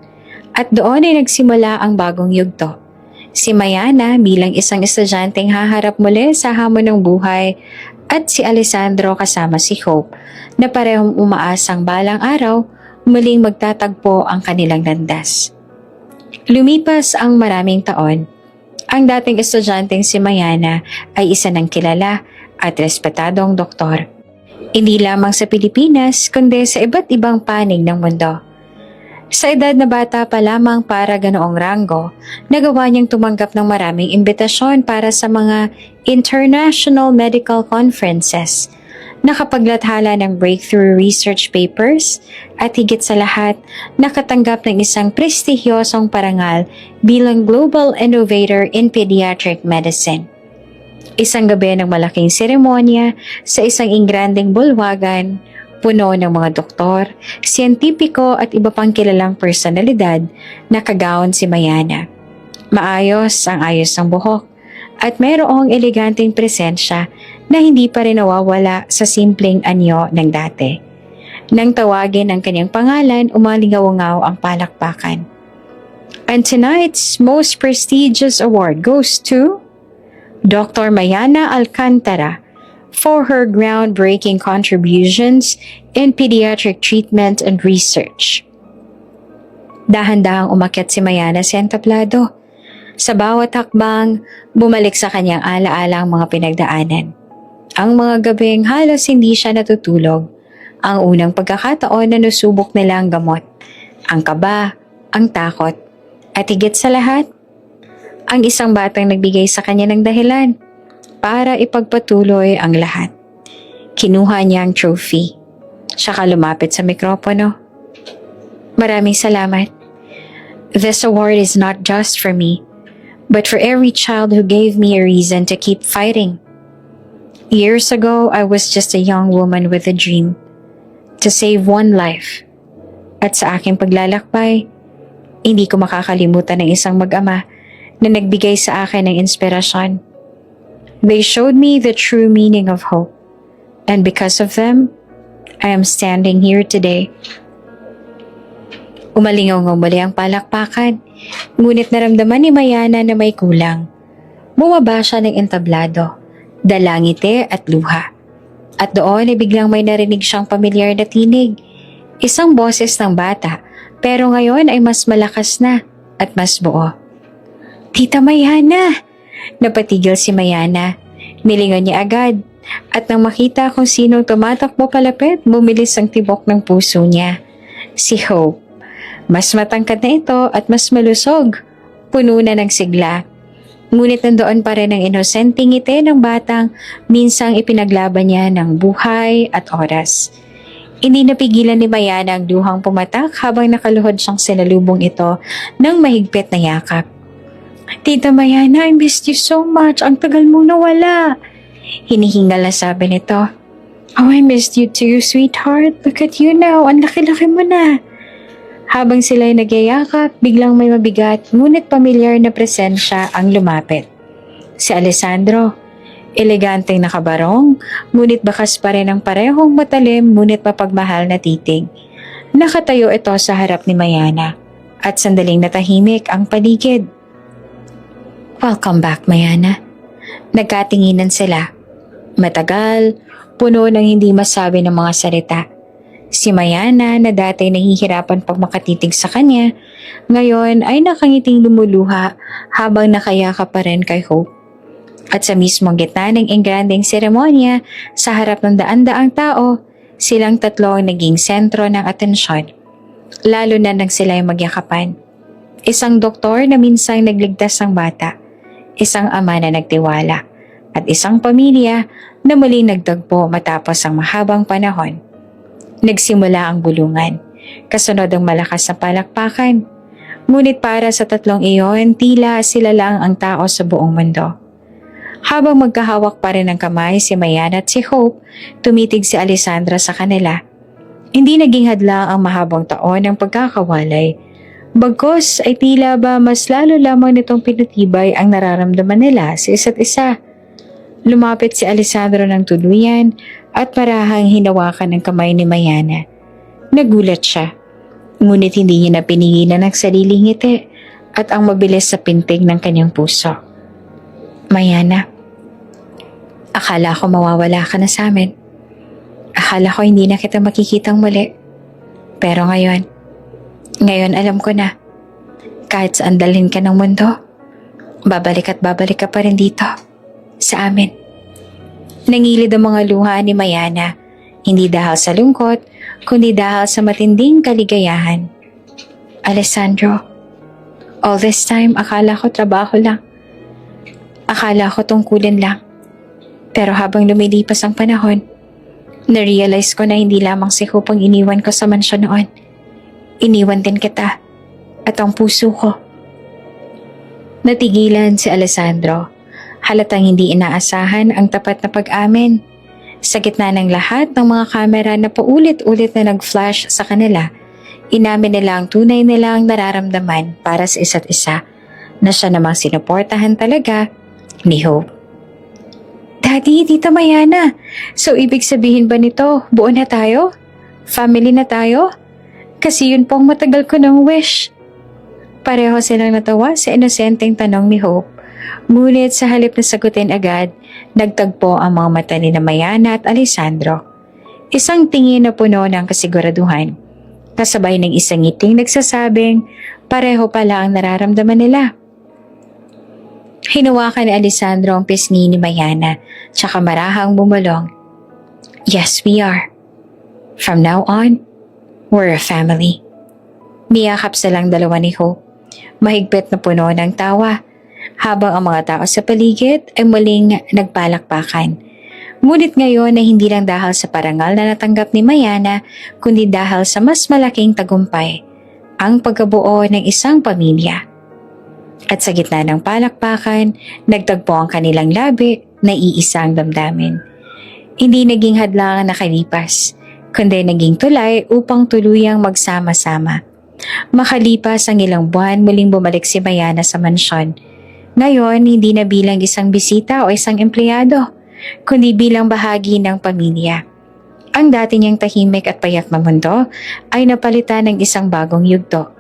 At doon ay nagsimula ang bagong yugto. Si Mayana bilang isang estudyanteng haharap muli sa hamon ng buhay at si Alessandro kasama si Hope na parehong umaasang balang araw muling magtatagpo ang kanilang landas. Lumipas ang maraming taon. Ang dating estudyanteng si Mayana ay isa ng kilala at respetadong doktor. Hindi lamang sa Pilipinas kundi sa iba't ibang panig ng mundo. Sa edad na bata pa lamang para ganoong ranggo, nagawa niyang tumanggap ng maraming imbitasyon para sa mga international medical conferences, nakapaglathala ng breakthrough research papers, at higit sa lahat, nakatanggap ng isang prestigyosong parangal bilang Global Innovator in Pediatric Medicine. Isang gabi ng malaking seremonya sa isang ingranding bulwagan, puno ng mga doktor, siyentipiko at iba pang kilalang personalidad, nakagaon si Mayana. Maayos ang ayos ng buhok at mayroong eleganteng presensya na hindi pa rin nawawala sa simpleng anyo ng dati. Nang tawagin ang kanyang pangalan, umalingaw-ngaw ang palakpakan. And tonight's most prestigious award goes to Dr. Mayana Alcantara for her groundbreaking contributions in pediatric treatment and research. Dahan-dahang umakyat si Mayana sa entablado. Sa bawat hakbang, bumalik sa kanyang alaala ang mga pinagdaanan. Ang mga gabing halos hindi siya natutulog. Ang unang pagkakataon na nasubok nila ang gamot. Ang kaba, ang takot, at higit sa lahat, ang isang batang nagbigay sa kanya ng dahilan para ipagpatuloy ang lahat. Kinuha niya ang trophy. Saka lumapit sa mikropono. "Maraming salamat. This award is not just for me, but for every child who gave me a reason to keep fighting. Years ago, I was just a young woman with a dream to save one life. At sa aking paglalakbay, hindi ko makakalimutan ng isang mag-ama na nagbigay sa akin ng inspirasyon. They showed me the true meaning of hope. And because of them, I am standing here today." Umalingaw muli ang palakpakan, ngunit naramdaman ni Mayana na may kulang. Bumaba siya ng entablado, dalangiti at luha. At doon ay biglang may narinig siyang pamilyar na tinig. Isang boses ng bata, pero ngayon ay mas malakas na at mas buo. "Tita Mayana!" Napatigil si Mayana. Nilingon niya agad at nang makita kung sinong tumatakbo palapit, bumilis ang tibok ng puso niya. Si Hope. Mas matangkad na ito at mas malusog. Puno na ng sigla. Ngunit nandoon pa rin ang inosenteng ngiti ng batang minsang ipinaglaban niya ng buhay at oras. Hindi napigilan ni Mayana ang luhang pumatak habang nakaluhod siyang sinalubong ito ng mahigpit na yakap. "Tita Mayana, I missed you so much. Ang tagal mong nawala." Hinihingal na sabi nito. "Oh, I missed you too, sweetheart. Look at you now. Ang laki-laki mo na." Habang sila'y nagyayakap, biglang may mabigat ngunit pamilyar na presensya ang lumapit. Si Alessandro. Eleganteng nakabarong, ngunit bakas pa rin ang parehong matalim ngunit mapagmahal na titig. Nakatayo ito sa harap ni Mayana at sandaling natahimik ang paligid. "Welcome back, Mayana." Nagkatinginan sila. Matagal, puno ng hindi masabi ng mga salita. Si Mayana na dati nahihirapan pag makatitig sa kanya, ngayon ay nakangiting lumuluha habang nakayakap pa rin kay Hope. At sa mismong gitna ng engrandeng seremonya, sa harap ng daan-daang tao, silang tatlo ang naging sentro ng atensyon. Lalo na nang sila'y magyakapan. Isang doktor na minsang nagligtas ng bata, isang ama na nagtiwala, at isang pamilya na muling nagtagpo matapos ang mahabang panahon. Nagsimula ang bulungan, kasunod ang malakas na palakpakan. Ngunit para sa tatlong iyon, tila sila lang ang tao sa buong mundo. Habang magkahawak pa rin ng kamay si Mayana at si Hope, tumitig si Alessandra sa kanila. Hindi naging hadlang ang mahabang taon ng pagkakawalay. Bagkus ay tila ba mas lalo lamang nitong pinatibay ang nararamdaman nila sa isa't isa. Lumapit si Alessandro ng tuluyan at parahang hinawakan ng kamay ni Mayana. Nagulat siya, ngunit hindi niya na pinigilan ang sariling ngiti at ang mabilis sa pintig ng kanyang puso. Mayana, akala ko mawawala ka na sa amin. Akala ko hindi na kita makikitang muli. Pero ngayon alam ko na, kahit saan dalhin ka ng mundo, babalik ka pa rin dito, sa amin. Nangilid ang mga luha ni Mayana, hindi dahil sa lungkot, kundi dahil sa matinding kaligayahan. Alessandro, all this time akala ko trabaho lang. Akala ko tungkulin lang. Pero habang lumilipas ang panahon, na-realize ko na hindi lamang si Hope ang iniwan ko sa mansyon noon. Iniwan din kita at ang puso ko. Natigilan si Alessandro. Halatang hindi inaasahan ang tapat na pag-amin. Sa gitna ng lahat ng mga kamera na paulit-ulit na nag-flash sa kanila, inamin nila ang tunay nilang nararamdaman para sa isa't isa na siya namang sinuportahan talaga ni Hope. Daddy, Tita Mayana, so ibig sabihin ba nito, buo na tayo? Family na tayo? Kasi yun po ang matagal ko ng wish. Pareho silang natawa sa inosenteng tanong ni Hope. Ngunit sa halip na sagutin agad, nagtagpo ang mga mata ni Mayana at Alessandro. Isang tingin na puno ng kasiguraduhan. Kasabay ng isang ngiting nagsasabing pareho pala ang nararamdaman nila. Hinawakan ni Alessandro ang pisngi ni Mayana, tsaka marahang bumulong. Yes, we are. From now on, we're a family. Niyakap silang dalawa ni Hope. Mahigpit na puno ng tawa, habang ang mga tao sa paligid ay muling nagpalakpakan. Ngunit ngayon ay hindi lang dahil sa parangal na natanggap ni Mayana, kundi dahil sa mas malaking tagumpay, ang pagkabuo ng isang pamilya. At sa gitna ng palakpakan, nagtagpo ang kanilang labi na iisang damdamin. Hindi naging hadlang ang nakalipas, kundi naging tulay upang tuluyang magsama-sama. Makalipas ang ilang buwan, muling bumalik si Mayana sa mansyon. Ngayon, hindi na bilang isang bisita o isang empleyado, kundi bilang bahagi ng pamilya. Ang dati niyang tahimik at payak na mundo ay napalitan ng isang bagong yugto,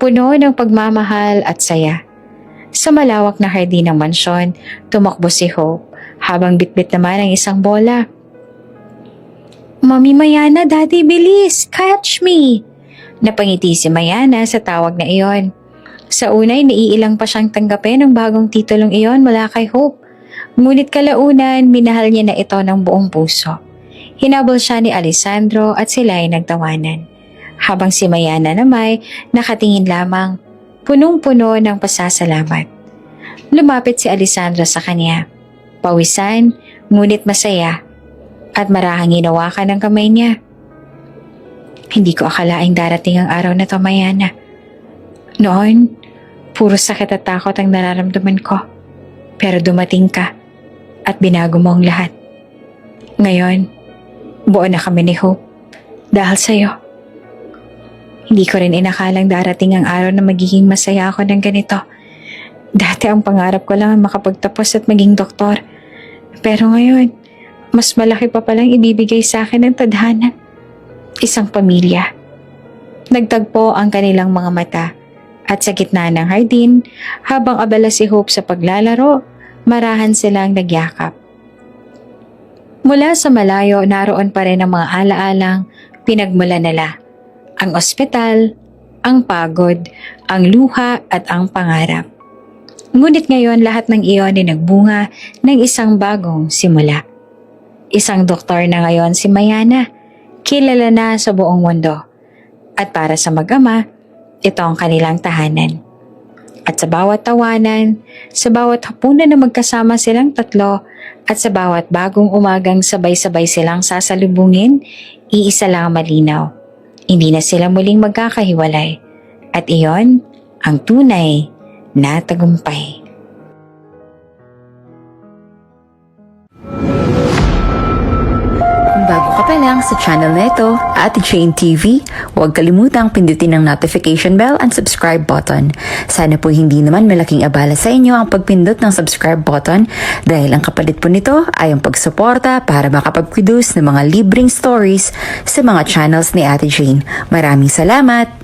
puno ng pagmamahal at saya. Sa malawak na hardin ng mansyon, tumakbo si Hope habang bitbit naman ang isang bola. Mami Mayana, Daddy, bilis! Catch me! Napangiti si Mayana sa tawag na iyon. Sa unay, naiilang pa siyang tanggapin ang bagong titulong iyon mula kay Hope. Ngunit kalaunan, minahal niya na ito ng buong puso. Hinabol siya ni Alessandro at sila ay nagtawanan. Habang si Mayana namay nakatingin lamang, punong-puno ng pasasalamat. Lumapit si Alessandro sa kanya. Pawisan, ngunit masaya, at marahang hinawakan ng kamay niya. Hindi ko akalaing darating ang araw na to, Mayana. Noon, puro sakit at takot ang nararamdaman ko. Pero dumating ka at binago mo ang lahat. Ngayon, buo na kami ni Hope dahil sa'yo. Hindi ko rin inakalang darating ang araw na magiging masaya ako ng ganito. Dati ang pangarap ko lang makapagtapos at maging doktor. Pero ngayon, mas malaki pa palang ibibigay sa akin ng tadhana. Isang pamilya. Nagtagpo ang kanilang mga mata. At sa gitna ng hardin, habang abala si Hope sa paglalaro, marahan silang nagyakap. Mula sa malayo, naroon pa rin ang mga alaalang pinagmula nila ang ospital, ang pagod, ang luha at ang pangarap. Ngunit ngayon lahat ng iyon ay nagbunga ng isang bagong simula. Isang doktor na ngayon si Mayana, kilala na sa buong mundo. At para sa mag-ama, ito ang kanilang tahanan. At sa bawat tawanan, sa bawat hapunan na magkasama silang tatlo, at sa bawat bagong umagang sabay-sabay silang sasalubungin, iisa lang ang malinaw. Hindi na sila muling magkakahiwalay. At iyon ang tunay na tagumpay. Kung bago ka pa lang sa channel na ito, Ate Jane TV, huwag kalimutang pindutin ang notification bell and subscribe button. Sana po hindi naman malaking abala sa inyo ang pagpindot ng subscribe button dahil ang kapalit po nito ay ang pagsuporta para makapag-produce ng mga libreng stories sa mga channels ni Ate Jane. Maraming salamat!